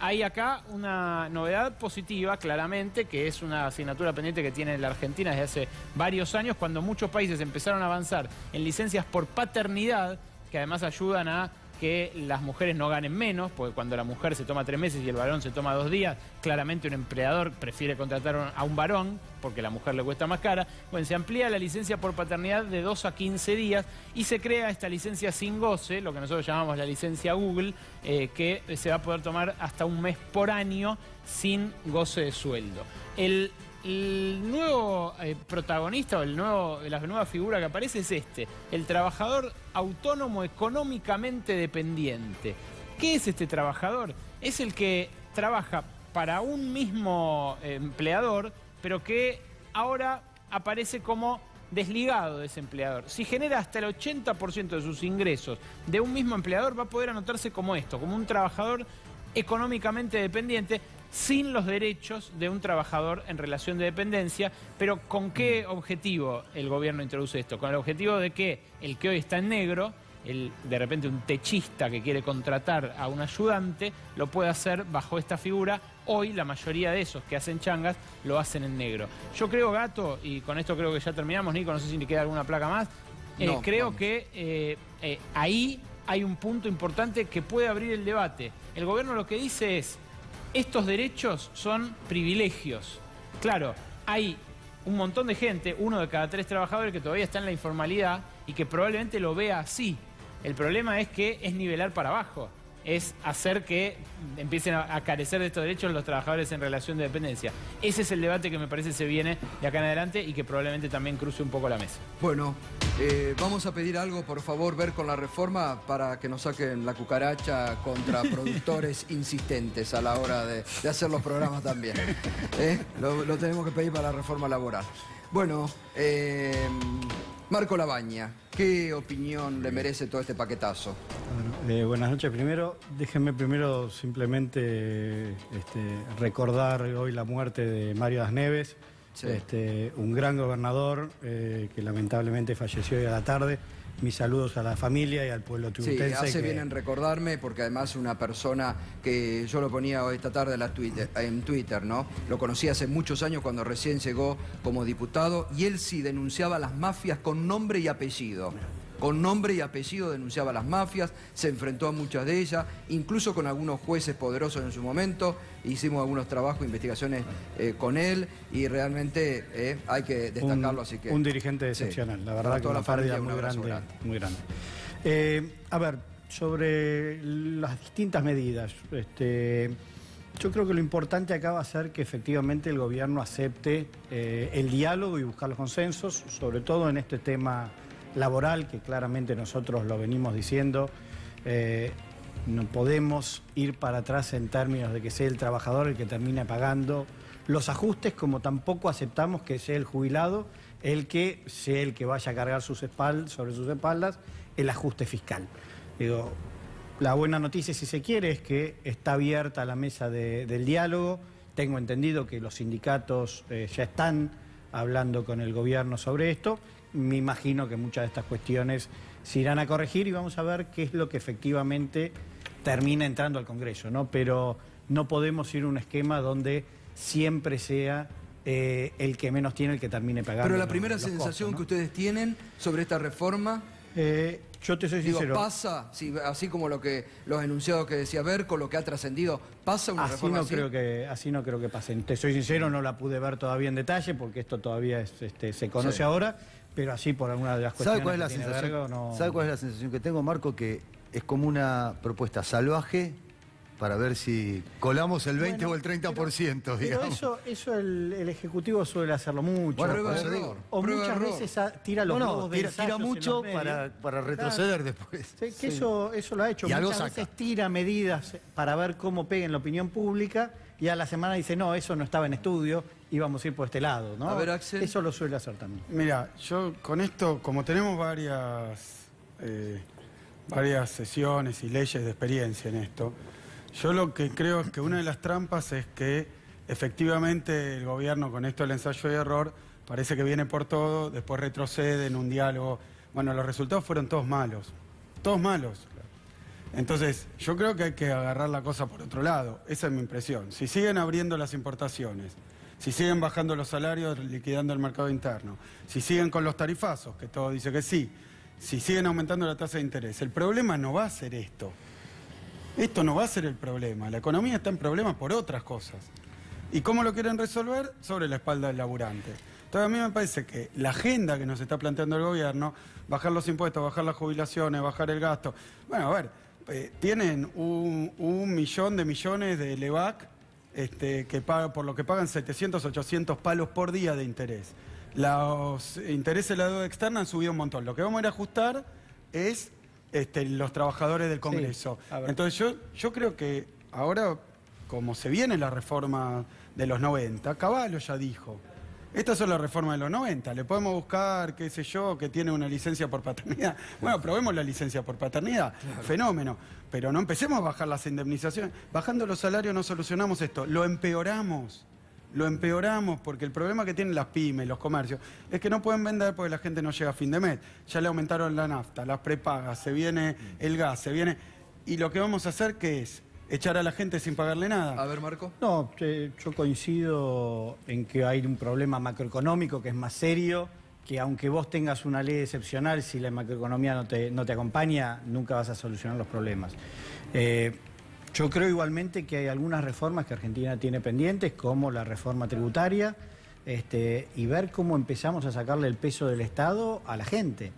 Hay acá una novedad positiva, claramente, que es una asignatura pendiente que tiene la Argentina desde hace varios años, cuando muchos países empezaron a avanzar en licencias por paternidad, que además ayudan a que las mujeres no ganen menos, porque cuando la mujer se toma 3 meses y el varón se toma 2 días, claramente un empleador prefiere contratar a un varón, porque a la mujer le cuesta más cara. Bueno, se amplía la licencia por paternidad de 2 a 15 días y se crea esta licencia sin goce, lo que nosotros llamamos la licencia Google, que se va a poder tomar hasta un mes por año sin goce de sueldo. El nuevo protagonista o la nueva figura que aparece es el trabajador autónomo económicamente dependiente. ¿Qué es este trabajador? Es el que trabaja para un mismo empleador, pero que ahora aparece como desligado de ese empleador. Si genera hasta el 80% de sus ingresos de un mismo empleador, va a poder anotarse como como un trabajador económicamente dependiente, sin los derechos de un trabajador en relación de dependencia. Pero ¿con qué objetivo el gobierno introduce esto? Con el objetivo de que el que hoy está en negro, de repente un techista que quiere contratar a un ayudante, lo puede hacer bajo esta figura. Hoy la mayoría de esos que hacen changas lo hacen en negro. Yo creo, Gato, y con esto creo que ya terminamos, Nico, no sé si le queda alguna placa más, creo que ahí hay un punto importante que puede abrir el debate. El gobierno lo que dice es: estos derechos son privilegios. Claro, hay un montón de gente, 1 de cada 3 trabajadores, que todavía está en la informalidad y que probablemente lo vea así. El problema es que es nivelar para abajo, es hacer que empiecen a carecer de estos derechos los trabajadores en relación de dependencia. Ese es el debate que me parece se viene de acá en adelante y que probablemente también cruce un poco la mesa. Bueno, vamos a pedir algo, por favor, ver con la reforma para que nos saquen la cucaracha contra productores insistentes a la hora de hacer los programas también. Lo tenemos que pedir para la reforma laboral. Bueno, Marco Labaña, ¿qué opinión le merece todo este paquetazo? Bueno, buenas noches. Déjenme primero simplemente recordar hoy la muerte de Mario Das Neves, sí. Un gran gobernador que lamentablemente falleció hoy a la tarde. mis saludos a la familia y al pueblo tubutense. Sí, hace bien en recordarme, porque además una persona que yo lo ponía esta tarde en Twitter, ¿no? Lo conocí hace muchos años cuando recién llegó como diputado, y él sí denunciaba las mafias con nombre y apellido. Con nombre y apellido denunciaba las mafias, se enfrentó a muchas de ellas, incluso con algunos jueces poderosos en su momento. Hicimos algunos trabajos, investigaciones con él, y realmente hay que destacarlo. Así que un dirigente excepcional, sí, la verdad, que una pérdida muy grande. Muy grande. A ver, sobre las distintas medidas, yo creo que lo importante acá va a ser que efectivamente el gobierno acepte el diálogo y buscar los consensos, sobre todo en este tema laboral, que claramente nosotros lo venimos diciendo. No podemos ir para atrás en términos de que sea el trabajador el que termine pagando los ajustes, como tampoco aceptamos que sea el jubilado el que sea el que vaya a cargar sobre sus espaldas el ajuste fiscal. Digo, la buena noticia, si se quiere, es que está abierta la mesa del diálogo. Tengo entendido que los sindicatos ya están hablando con el gobierno sobre esto. Me imagino que muchas de estas cuestiones se irán a corregir y vamos a ver qué es lo que efectivamente termina entrando al Congreso, ¿no? Pero no podemos ir a un esquema donde siempre sea el que menos tiene el que termine pagando. Pero la primera sensación, ¿no?, que ustedes tienen sobre esta reforma... yo te soy sincero. ¿Pasa, así como los enunciados que decía Berco, lo que ha trascendido, pasa una reforma así? Así no creo que pase. Te soy sincero, no la pude ver todavía en detalle, porque esto todavía se conoce ahora, pero así por alguna de las cuestiones. ¿Sabe cuál es la sensación que tengo, Marco? Que es como una propuesta salvaje para ver si colamos el 20 o el 30%, digamos. Pero eso el Ejecutivo suele hacerlo mucho. Bueno, o muchas veces tira los globos de ensayos tira mucho para retroceder después. Sí, que eso lo ha hecho. Y muchas veces tira medidas para ver cómo pega en la opinión pública, y a la semana dice, no, eso no estaba en estudio, íbamos a ir por este lado, ¿no? A ver, Axel. Eso lo suele hacer también. Mira, yo con esto, como tenemos varias sesiones y leyes de experiencia en esto, yo lo que creo es que una de las trampas es que efectivamente el gobierno, con esto del ensayo y error, parece que viene por todo, después retrocede en un diálogo. Bueno, los resultados fueron todos malos. Todos malos. Entonces, yo creo que hay que agarrar la cosa por otro lado. Esa es mi impresión. Si siguen abriendo las importaciones, si siguen bajando los salarios, liquidando el mercado interno, si siguen con los tarifazos, que todo dice que sí, si siguen aumentando la tasa de interés, el problema no va a ser esto. Esto no va a ser el problema. La economía está en problemas por otras cosas. ¿Y cómo lo quieren resolver? Sobre la espalda del laburante. Entonces a mí me parece que la agenda que nos está planteando el gobierno, bajar los impuestos, bajar las jubilaciones, bajar el gasto... Bueno, a ver, tienen un millón de millones de LEVAC que paga, por lo que pagan 700, 800 palos por día de interés. Los intereses de la deuda externa han subido un montón. Lo que vamos a ir a ajustar es los trabajadores del Congreso. Sí, entonces yo creo que ahora, como se viene la reforma de los 90, Cavallo ya dijo, estas son las reformas de los 90, le podemos buscar, qué sé yo, que tiene una licencia por paternidad. Bueno, probemos la licencia por paternidad, claro. Fenómeno. Pero no empecemos a bajar las indemnizaciones. Bajando los salarios no solucionamos esto, lo empeoramos. Lo empeoramos porque el problema que tienen las pymes, los comercios, es que no pueden vender porque la gente no llega a fin de mes. Ya le aumentaron la nafta, las prepagas, se viene el gas, se viene... Y lo que vamos a hacer, ¿qué es? ¿Echar a la gente sin pagarle nada? A ver, Marco. No, yo coincido en que hay un problema macroeconómico que es más serio, que aunque vos tengas una ley excepcional, si la macroeconomía no te acompaña, nunca vas a solucionar los problemas. Yo creo igualmente que hay algunas reformas que Argentina tiene pendientes, como la reforma tributaria, y ver cómo empezamos a sacarle el peso del Estado a la gente.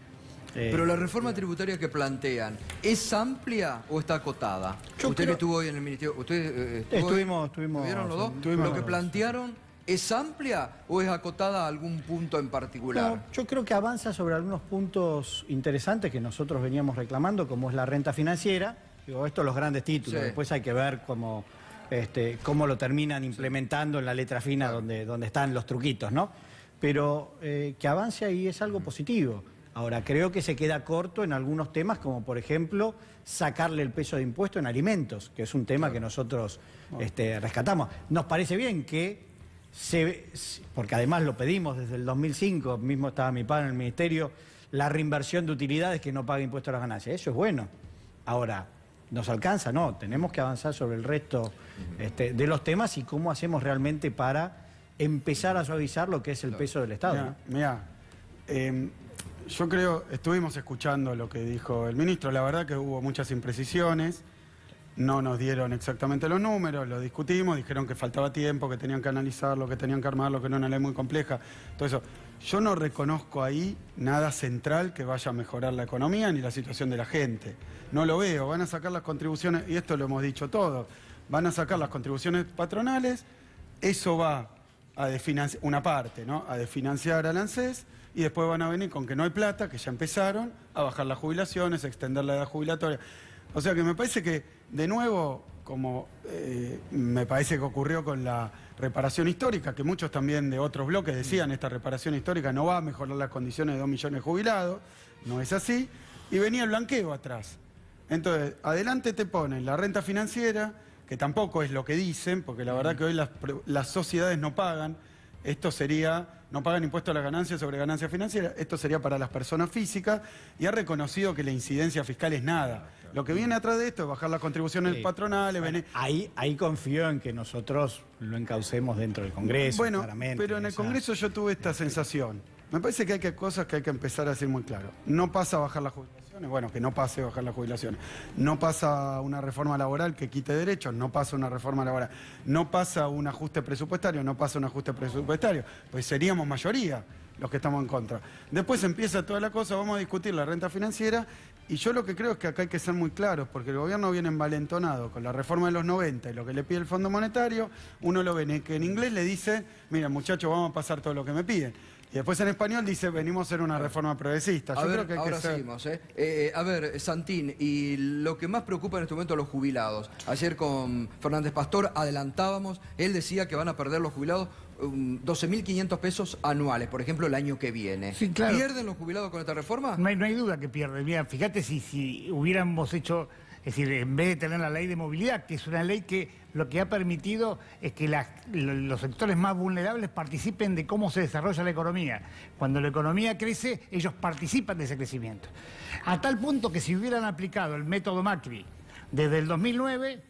Pero la reforma tributaria que plantean, ¿es amplia o está acotada? Usted que estuvo hoy en el Ministerio... Estuvimos. ¿Vieron los dos? ¿Lo que plantearon es amplia o es acotada a algún punto en particular? No, yo creo que avanza sobre algunos puntos interesantes que nosotros veníamos reclamando, como es la renta financiera. Digo, estos los grandes títulos, sí. Después hay que ver cómo lo terminan implementando en la letra fina, claro, donde están los truquitos, ¿no? Pero que avance ahí es algo positivo. Ahora, creo que se queda corto en algunos temas, como por ejemplo, sacarle el peso de impuesto en alimentos, que es un tema, claro, que nosotros rescatamos. Nos parece bien que porque además lo pedimos desde el 2005, mismo estaba mi padre en el Ministerio, la reinversión de utilidades que no paga impuesto a las ganancias. Eso es bueno. Ahora, ¿nos alcanza? No, tenemos que avanzar sobre el resto de los temas y cómo hacemos realmente para empezar a suavizar lo que es el peso del Estado. Mira, yo creo, estuvimos escuchando lo que dijo el ministro, la verdad que hubo muchas imprecisiones, no nos dieron exactamente los números, lo discutimos, dijeron que faltaba tiempo, que tenían que analizarlo, que tenían que armarlo, que no era una ley muy compleja, todo eso. Yo no reconozco ahí nada central que vaya a mejorar la economía ni la situación de la gente. No lo veo, van a sacar las contribuciones, y esto lo hemos dicho todos, van a sacar las contribuciones patronales, eso va a desfinanciar, una parte, ¿no? A desfinanciar al ANSES, y después van a venir con que no hay plata, que ya empezaron, a bajar las jubilaciones, a extender la edad jubilatoria. O sea que me parece que, de nuevo, como me parece que ocurrió con la reparación histórica, que muchos también de otros bloques decían, esta reparación histórica no va a mejorar las condiciones de 2 millones de jubilados, no es así, y venía el blanqueo atrás. Entonces, adelante te ponen la renta financiera, que tampoco es lo que dicen, porque la verdad que hoy las sociedades no pagan, esto sería, no pagan impuesto a las ganancias sobre ganancias financieras, esto sería para las personas físicas, y ha reconocido que la incidencia fiscal es nada. Lo que viene atrás de esto es bajar las contribuciones patronales. Bueno, ahí confío en que nosotros lo encaucemos dentro del Congreso, bueno, claramente. Pero en el Congreso yo tuve esta sensación. Me parece que hay cosas que hay que empezar a decir muy claro. No pasa a bajar las jubilaciones, bueno, que no pase a bajar las jubilaciones. No pasa una reforma laboral que quite derechos, no pasa una reforma laboral. No pasa un ajuste presupuestario, no pasa un ajuste presupuestario. Pues seríamos mayoría los que estamos en contra. Después empieza toda la cosa, vamos a discutir la renta financiera, y yo lo que creo es que acá hay que ser muy claros, porque el gobierno viene envalentonado con la reforma de los 90 y lo que le pide el Fondo Monetario, uno lo ve que en inglés le dice, mira muchachos, vamos a pasar todo lo que me piden. Y después en español dice, venimos a hacer una reforma progresista. Yo creo que hay ahora que ser... seguimos. A ver, Santín, y lo que más preocupa en este momento a los jubilados. Ayer con Fernández Pastor adelantábamos, él decía que van a perder los jubilados 12.500 pesos anuales, por ejemplo, el año que viene. Sí, claro. ¿Pierden los jubilados con esta reforma? No hay duda que pierden. Mira, fíjate si hubiéramos hecho, es decir, en vez de tener la ley de movilidad, que es una ley que lo que ha permitido es que los sectores más vulnerables participen de cómo se desarrolla la economía. Cuando la economía crece, ellos participan de ese crecimiento. A tal punto que si hubieran aplicado el método Macri desde el 2009,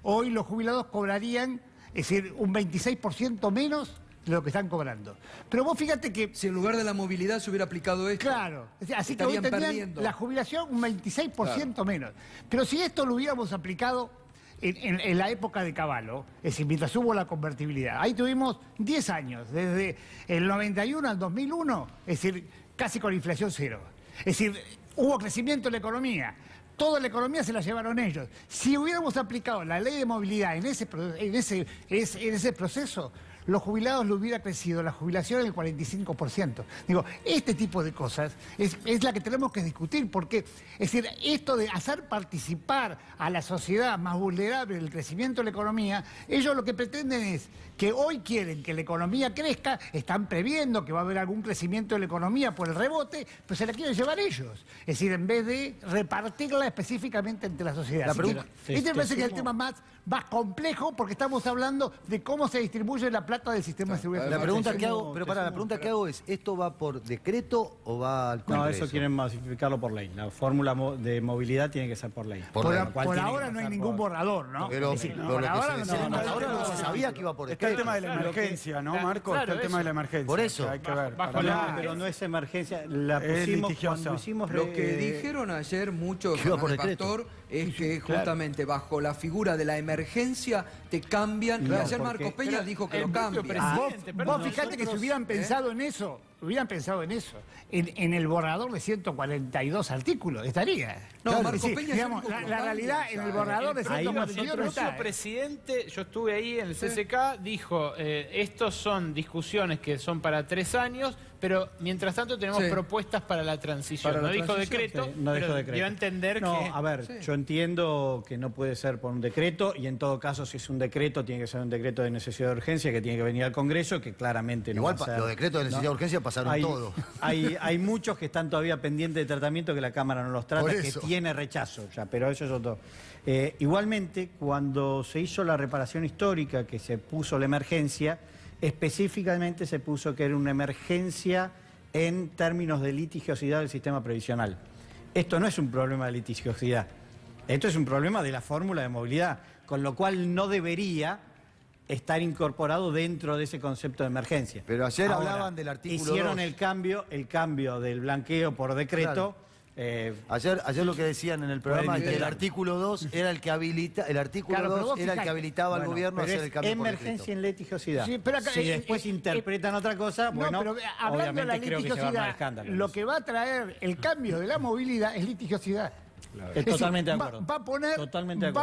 hoy los jubilados cobrarían, es decir, un 26% menos de lo que están cobrando. Pero vos fíjate que... Si en lugar de la movilidad se hubiera aplicado esto... Claro, así que hoy tendrían la jubilación un 26% menos. Pero si esto lo hubiéramos aplicado en la época de Cavallo, es decir, mientras hubo la convertibilidad, ahí tuvimos 10 años, desde el 91 al 2001, es decir, casi con inflación cero. Es decir, hubo crecimiento en la economía. Toda la economía se la llevaron ellos. Si hubiéramos aplicado la ley de movilidad en ese proceso, los jubilados le hubiera crecido la jubilación del 45%. Digo, este tipo de cosas es la que tenemos que discutir, porque, es decir, esto de hacer participar a la sociedad más vulnerable del crecimiento de la economía, ellos lo que pretenden es que hoy quieren que la economía crezca, están previendo que va a haber algún crecimiento de la economía por el rebote, pero se la quieren llevar ellos. Es decir, en vez de repartirla específicamente entre la sociedad. Este me parece que es el tema más complejo, porque estamos hablando de cómo se distribuye la plata del sistema de seguridad. La pregunta que hago, la pregunta que hago es, ¿esto va por decreto o va al Congreso? No, eso quieren masificarlo por ley. La fórmula de movilidad tiene que ser por ley. Por ahora no hay ningún borrador, ¿no? Pero por ahora no se sabía que iba por decreto. Está el tema de la emergencia, ¿no, Marco? Está el tema de la emergencia. Por eso. Hay que ver. Pero no es emergencia. La pusimos cuando hicimos... Lo que dijeron ayer muchos Fernández Pastor es que justamente bajo la figura de la emergencia te cambian. Y ayer Marcos Peña dijo que lo cambian. Vos fijate que si hubieran pensado en eso, en el borrador de 142 artículos, estaría. No, claro, Marcos Peña digamos, la realidad en el borrador de 142 no está. El presidente, yo estuve ahí en el CCK, dijo, estos son discusiones que son para 3 años, pero mientras tanto tenemos propuestas para la transición. No dijo decreto, no dijo pero decreto. dio a entender que... No, a ver, yo entiendo que no puede ser por un decreto, y en todo caso, si es un decreto, tiene que ser un decreto de necesidad de urgencia, que tiene que venir al Congreso, que claramente no va a ser. Los decretos de necesidad de urgencia pasaron todo. Hay muchos que están todavía pendientes de tratamiento, que la Cámara no los trata, que tiene rechazo ya, pero eso es otro. Igualmente, cuando se hizo la reparación histórica, que se puso la emergencia, específicamente se puso que era una emergencia en términos de litigiosidad del sistema previsional. Esto no es un problema de litigiosidad, esto es un problema de la fórmula de movilidad, con lo cual no debería estar incorporado dentro de ese concepto de emergencia. Pero ayer ahora, hablaban del artículo 2. Hicieron el cambio del blanqueo por decreto. Claro. Ayer lo que decían en el programa es que el artículo 2 era el que habilitaba al gobierno a hacer el cambio por decreto. Emergencia en litigiosidad. Sí, pero acá, si después interpretan otra cosa, bueno, pero hablando de la obviamente creo que se va a armar litigiosidad, escándalo. lo que va a traer el cambio de la movilidad es litigiosidad. Claro. Es decir, Totalmente de acuerdo. Va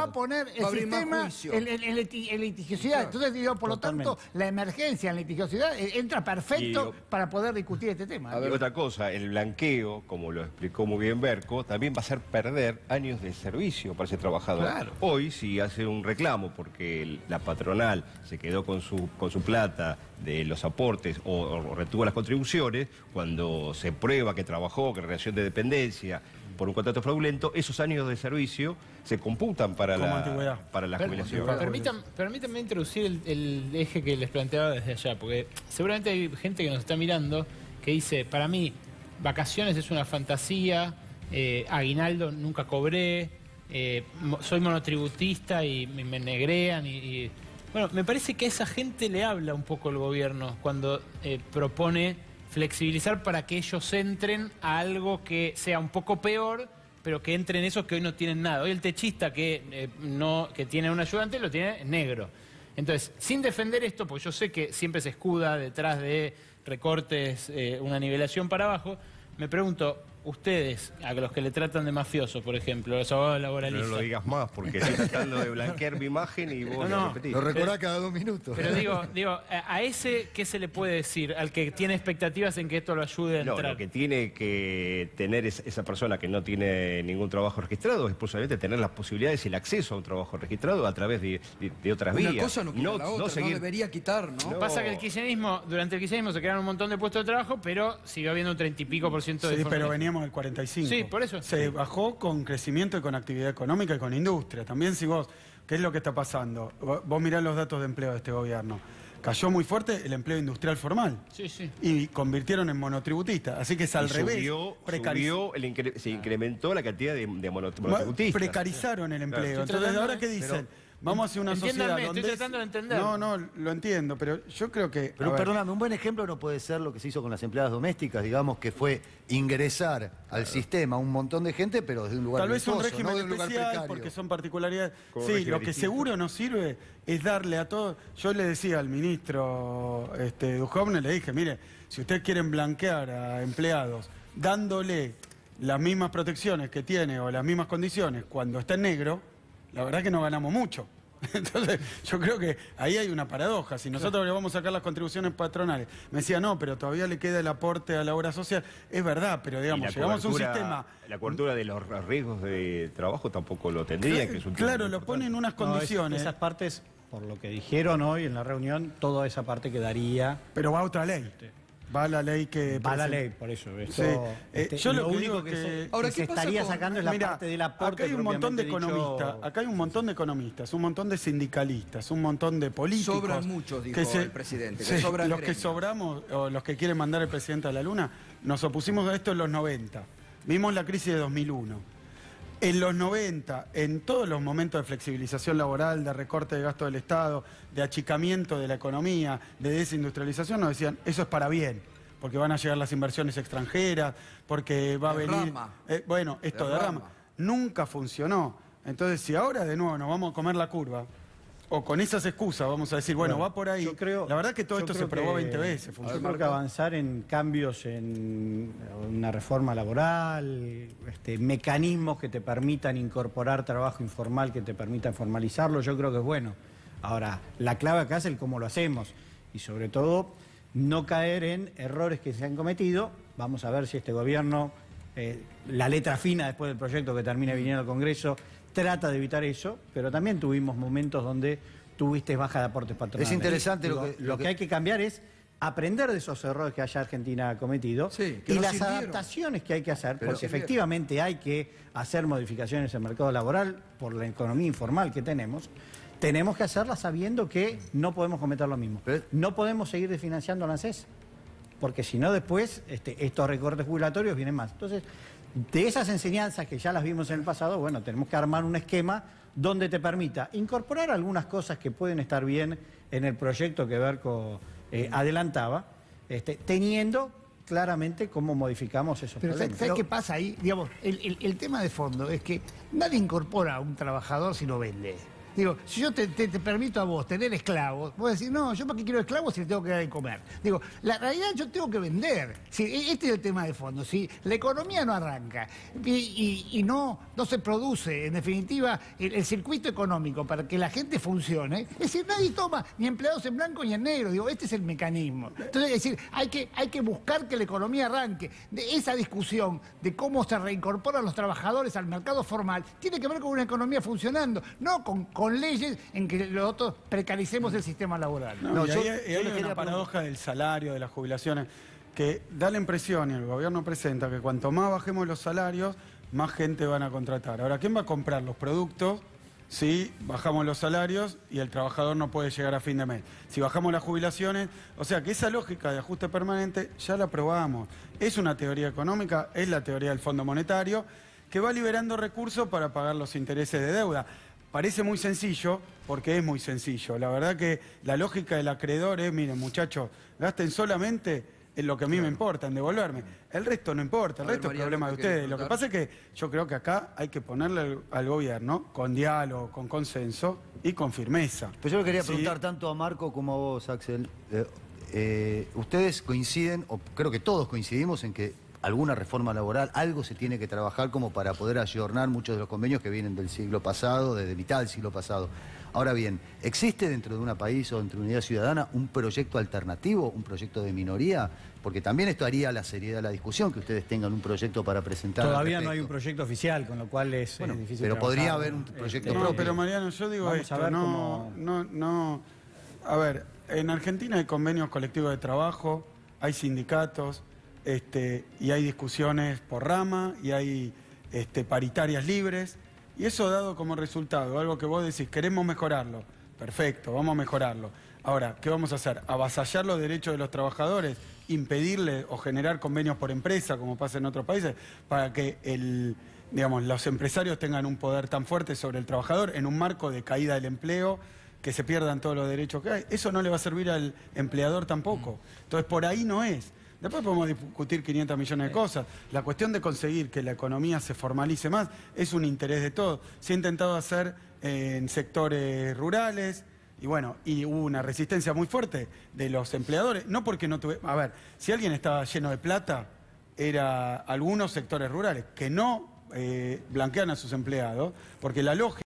a poner el sistema en litigiosidad. Claro. Entonces, digo, por lo tanto, la emergencia en litigiosidad entra perfecto para poder discutir este tema. Y otra cosa, el blanqueo, como lo explicó muy bien Berco, también va a hacer perder años de servicio para ese trabajador. Claro. Hoy, si hace un reclamo porque la patronal se quedó con su plata de los aportes o retuvo las contribuciones, cuando se prueba que trabajó, que relación de dependencia, por un contrato fraudulento, esos años de servicio se computan para la jubilación. Permítanme introducir el eje que les planteaba desde allá, porque seguramente hay gente que nos está mirando que dice, para mí, vacaciones es una fantasía, aguinaldo nunca cobré, soy monotributista y me negrean y... Bueno, me parece que a esa gente le habla un poco el gobierno cuando propone flexibilizar para que ellos entren a algo que sea un poco peor, pero que entren esos que hoy no tienen nada. Hoy el techista que tiene un ayudante lo tiene negro. Entonces, sin defender esto, porque yo sé que siempre se escuda detrás de recortes, una nivelación para abajo, me pregunto, ustedes, a los que le tratan de mafiosos, por ejemplo, los abogados laboralistas... No lo digas más, porque estoy tratando de blanquear mi imagen y vos lo repetís. Lo recordás cada 2 minutos. Pero digo, a ese, ¿qué se le puede decir? Al que tiene expectativas en que esto lo ayude a entrar. No, lo que tiene que tener esa persona que no tiene ningún trabajo registrado es posiblemente tener las posibilidades y el acceso a un trabajo registrado a través de otras vías. Una cosa no quita la otra, no debería quitar, ¿no? Pasa que durante el kirchnerismo se crearon un montón de puestos de trabajo, pero siguió habiendo un 30 y pico % de Sí, pero veníamos del 45. Sí, por eso. Se bajó con crecimiento y con actividad económica y con industria. También si vos, ¿qué es lo que está pasando? Vos mirás los datos de empleo de este gobierno. Cayó muy fuerte el empleo industrial formal. Sí, sí. Y convirtieron en monotributistas. Así que es al revés. Se incrementó la cantidad de monotributistas. Precarizaron el empleo. Entonces, ¿ahora qué dicen? Vamos a hacer una sociedad donde... Estoy tratando de entender. No, lo entiendo, pero yo creo que... Pero perdóname, un buen ejemplo no puede ser lo que se hizo con las empleadas domésticas, digamos, que fue ingresar al sistema un montón de gente, pero desde un lugar tal vez un régimen no de un lugar especial, precario. porque son particularidades. Sí, lo que seguro nos sirve es darle a todos... Yo le decía al ministro Duhovne, le dije, mire, si ustedes quieren blanquear a empleados dándole las mismas protecciones que tiene o las mismas condiciones cuando está en negro, la verdad que no ganamos mucho. Entonces, yo creo que ahí hay una paradoja. Si nosotros le vamos a sacar las contribuciones patronales, me decía, no, pero todavía le queda el aporte a la obra social. Es verdad, pero digamos, llegamos a un sistema... La cobertura de los riesgos de trabajo tampoco lo tendría. Claro, lo ponen en unas condiciones. Esas partes, por lo que dijeron hoy en la reunión, toda esa parte quedaría... Pero va a otra ley. Va la ley que... Va la ley, por eso. Yo lo único que se estaría sacando es la parte del aporte. Acá hay un montón de economistas, un montón de sindicalistas, un montón de políticos. Sobran muchos, dijo el presidente. Los que sobramos, o los que quieren mandar el presidente a la luna, nos opusimos a esto en los 90. Vimos la crisis de 2001. En los 90, en todos los momentos de flexibilización laboral, de recorte de gasto del Estado, de achicamiento de la economía, de desindustrialización, nos decían, eso es para bien, porque van a llegar las inversiones extranjeras, porque va a venir... esto derrama. Nunca funcionó. Entonces, si ahora de nuevo nos vamos a comer la curva, o con esas excusas vamos a decir, bueno, va por ahí. La verdad que todo esto se probó 20 veces. Yo creo que avanzar en cambios en una reforma laboral, mecanismos que te permitan incorporar trabajo informal, que te permitan formalizarlo, yo creo que es bueno. Ahora, la clave acá es el cómo lo hacemos y sobre todo no caer en errores que se han cometido. Vamos a ver si este gobierno, la letra fina después del proyecto que termine viniendo al Congreso, trata de evitar eso, pero también tuvimos momentos donde tuviste baja de aportes patronales. Es interesante lo que hay que cambiar es aprender de esos errores que haya Argentina ha cometido y las adaptaciones que hay que hacer, porque efectivamente hay que hacer modificaciones en el mercado laboral por la economía informal que tenemos que hacerlas sabiendo que no podemos cometer lo mismo. No podemos seguir desfinanciando a la ANSES. porque si no después estos recortes jubilatorios vienen más. Entonces, de esas enseñanzas que ya las vimos en el pasado, bueno, tenemos que armar un esquema donde te permita incorporar algunas cosas que pueden estar bien en el proyecto que Berco adelantaba, teniendo claramente cómo modificamos esos problemas. ¿Sabes qué pasa ahí? Digamos, el tema de fondo es que nadie incorpora a un trabajador si no vende. Digo, si yo te permito a vos tener esclavos, vos decís, no, yo para qué quiero esclavos si les tengo que dar de comer. Digo, la realidad yo tengo que vender. Sí, este es el tema de fondo. Si la economía no arranca y no se produce, en definitiva, el circuito económico para que la gente funcione, es decir, nadie toma ni empleados en blanco ni en negro. Digo, este es el mecanismo. Entonces, es decir, hay que buscar que la economía arranque. De esa discusión de cómo se reincorporan los trabajadores al mercado formal tiene que ver con una economía funcionando, no con leyes en que nosotros precaricemos el sistema laboral. Hay una paradoja del salario, de las jubilaciones, que da la impresión, y el gobierno presenta, que cuanto más bajemos los salarios, más gente van a contratar. Ahora, ¿quién va a comprar los productos si bajamos los salarios y el trabajador no puede llegar a fin de mes? Si bajamos las jubilaciones, o sea que esa lógica de ajuste permanente ya la probamos. Es una teoría económica, es la teoría del Fondo Monetario, que va liberando recursos para pagar los intereses de deuda. Parece muy sencillo, porque es muy sencillo. La verdad que la lógica del acreedor es, miren muchachos, gasten solamente en lo que a mí me importa, en devolverme. El resto no importa, el resto es problema de ustedes. Lo que pasa es que yo creo que acá hay que ponerle al gobierno con diálogo, con consenso y con firmeza. Pero yo le quería preguntar tanto a Marco como a vos, Axel. Ustedes coinciden, o creo que todos coincidimos en que alguna reforma laboral, algo se tiene que trabajar como para poder ayornar muchos de los convenios que vienen del siglo pasado, desde mitad del siglo pasado. Ahora bien, ¿existe dentro de un país o dentro de una unidad ciudadana un proyecto alternativo, un proyecto de minoría? Porque también esto haría la seriedad de la discusión, que ustedes tengan un proyecto para presentar. Todavía no hay un proyecto oficial, con lo cual es difícil. Pero podría haber un proyecto propio. Pero Mariano, yo digo esto, a ver, en Argentina hay convenios colectivos de trabajo, hay sindicatos, y hay discusiones por rama, y hay paritarias libres, y eso ha dado como resultado algo que vos decís, queremos mejorarlo, perfecto, vamos a mejorarlo. Ahora, ¿qué vamos a hacer? ¿Avasallar los derechos de los trabajadores? ¿Impedirle o generar convenios por empresa, como pasa en otros países, para que los empresarios tengan un poder tan fuerte sobre el trabajador en un marco de caída del empleo, que se pierdan todos los derechos que hay? Eso no le va a servir al empleador tampoco. Entonces, por ahí no es. Después podemos discutir 500 millones de cosas. La cuestión de conseguir que la economía se formalice más es un interés de todos. Se ha intentado hacer en sectores rurales y hubo una resistencia muy fuerte de los empleadores. No porque no tuve... A ver, si alguien estaba lleno de plata, era algunos sectores rurales que no blanquean a sus empleados, porque la lógica...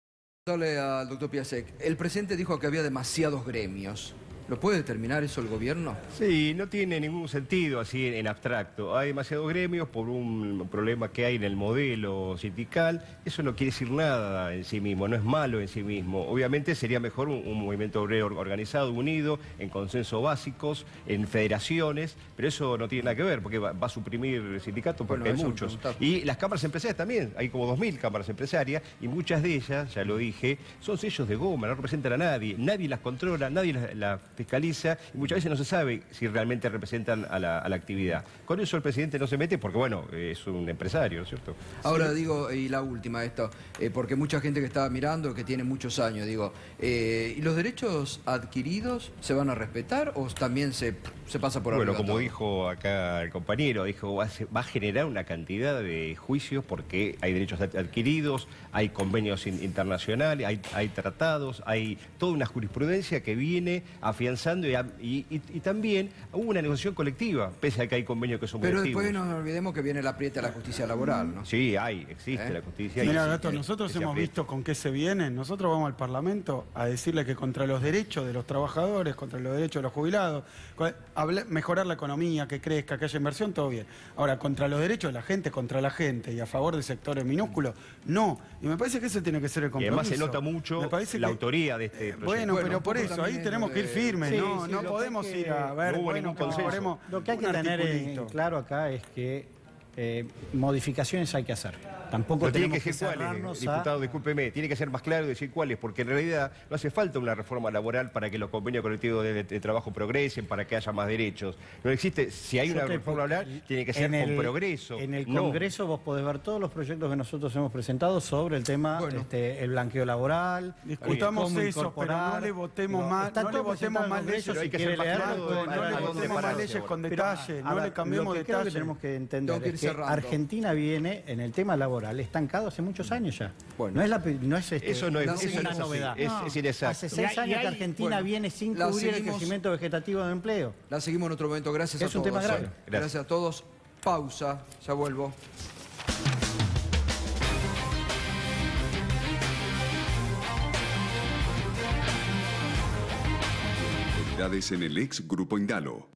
Al doctor Piasek, el presidente dijo que había demasiados gremios. ¿Lo puede determinar eso el gobierno? Sí, no tiene ningún sentido así en abstracto. Hay demasiados gremios por un problema que hay en el modelo sindical. Eso no quiere decir nada en sí mismo, no es malo en sí mismo. Obviamente sería mejor un movimiento obrero organizado, unido, en consensos básicos, en federaciones, pero eso no tiene nada que ver, porque va a suprimir sindicatos porque hay muchos. Y las cámaras empresarias también, hay como 2000 cámaras empresarias, y muchas de ellas, ya lo dije, son sellos de goma, no representan a nadie. Nadie las controla, nadie las fiscaliza, y muchas veces no se sabe si realmente representan a la actividad. Con eso el presidente no se mete porque, es un empresario, ¿no es cierto? Ahora digo, y la última, porque mucha gente que estaba mirando, que tiene muchos años, ¿y los derechos adquiridos se van a respetar o también se pasa por arriba? Bueno, como dijo acá el compañero, va a generar una cantidad de juicios porque hay derechos adquiridos, hay convenios internacionales, hay tratados, hay toda una jurisprudencia que viene afianzando y también hubo una negociación colectiva, pese a que hay convenios que son pero colectivos. Después no olvidemos que viene el apriete a la justicia laboral, ¿no? Sí, existe la justicia. Mira, Gato, nosotros hemos visto con qué se vienen. Nosotros vamos al Parlamento a decirle que contra los derechos de los trabajadores, contra los derechos de los jubilados, mejorar la economía, que crezca, que haya inversión, todo bien. Ahora, contra los derechos de la gente, contra la gente y a favor de sectores minúsculos, no. Y me parece que ese tiene que ser el compromiso. Y además se nota mucho la autoría de este proyecto. Bueno, pero por eso, ahí tenemos que ir firmes, no podemos ir a ver, lo que hay que tener claro acá es que modificaciones hay que hacer. Tampoco Pero tiene tenemos que ser cuáles, cerrarnos diputado, discúlpeme, tiene que ser más claro y decir cuáles, porque en realidad no hace falta una reforma laboral para que los convenios colectivos de trabajo progresen, para que haya más derechos. No existe, si hay una reforma laboral, tiene que ser con progreso. En el Congreso vos podés ver todos los proyectos que nosotros hemos presentado sobre el tema, el blanqueo laboral. Discutamos eso, pero no le votemos más, no le votemos más leyes, hay que hacer no le votemos más leyes con detalle, no le cambiemos detalle. Lo que tenemos que entender es que Argentina viene en el tema laboral estancado hace muchos años ya. Bueno, eso no es una novedad. Es inexacto. Hace 6 años que Argentina viene sin cubrir el crecimiento vegetativo de empleo. La seguimos en otro momento. Gracias a todos. Es un tema grave. Gracias a todos. Pausa. Ya vuelvo. Autoridades en el ex Grupo Indalo.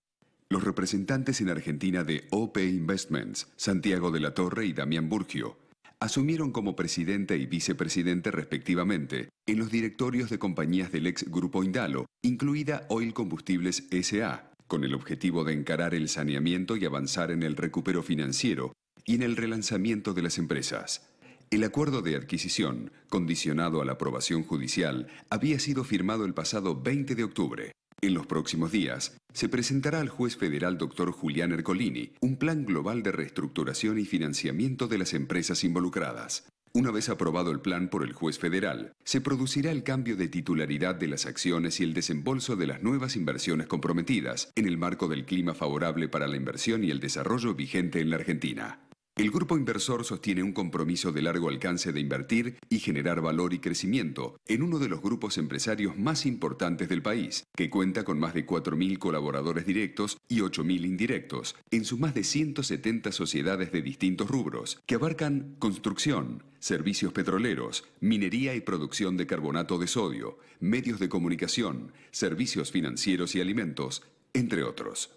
Los representantes en Argentina de OP Investments, Santiago de la Torre y Damián Burgio, asumieron como presidente y vicepresidente respectivamente en los directorios de compañías del ex Grupo Indalo, incluida Oil Combustibles S.A., con el objetivo de encarar el saneamiento y avanzar en el recupero financiero y en el relanzamiento de las empresas. El acuerdo de adquisición, condicionado a la aprobación judicial, había sido firmado el pasado 20 de octubre. En los próximos días, se presentará al juez federal Dr. Julián Ercolini un plan global de reestructuración y financiamiento de las empresas involucradas. Una vez aprobado el plan por el juez federal, se producirá el cambio de titularidad de las acciones y el desembolso de las nuevas inversiones comprometidas en el marco del clima favorable para la inversión y el desarrollo vigente en la Argentina. El grupo inversor sostiene un compromiso de largo alcance de invertir y generar valor y crecimiento en uno de los grupos empresarios más importantes del país, que cuenta con más de 4.000 colaboradores directos y 8.000 indirectos, en sus más de 170 sociedades de distintos rubros, que abarcan construcción, servicios petroleros, minería y producción de carbonato de sodio, medios de comunicación, servicios financieros y alimentos, entre otros.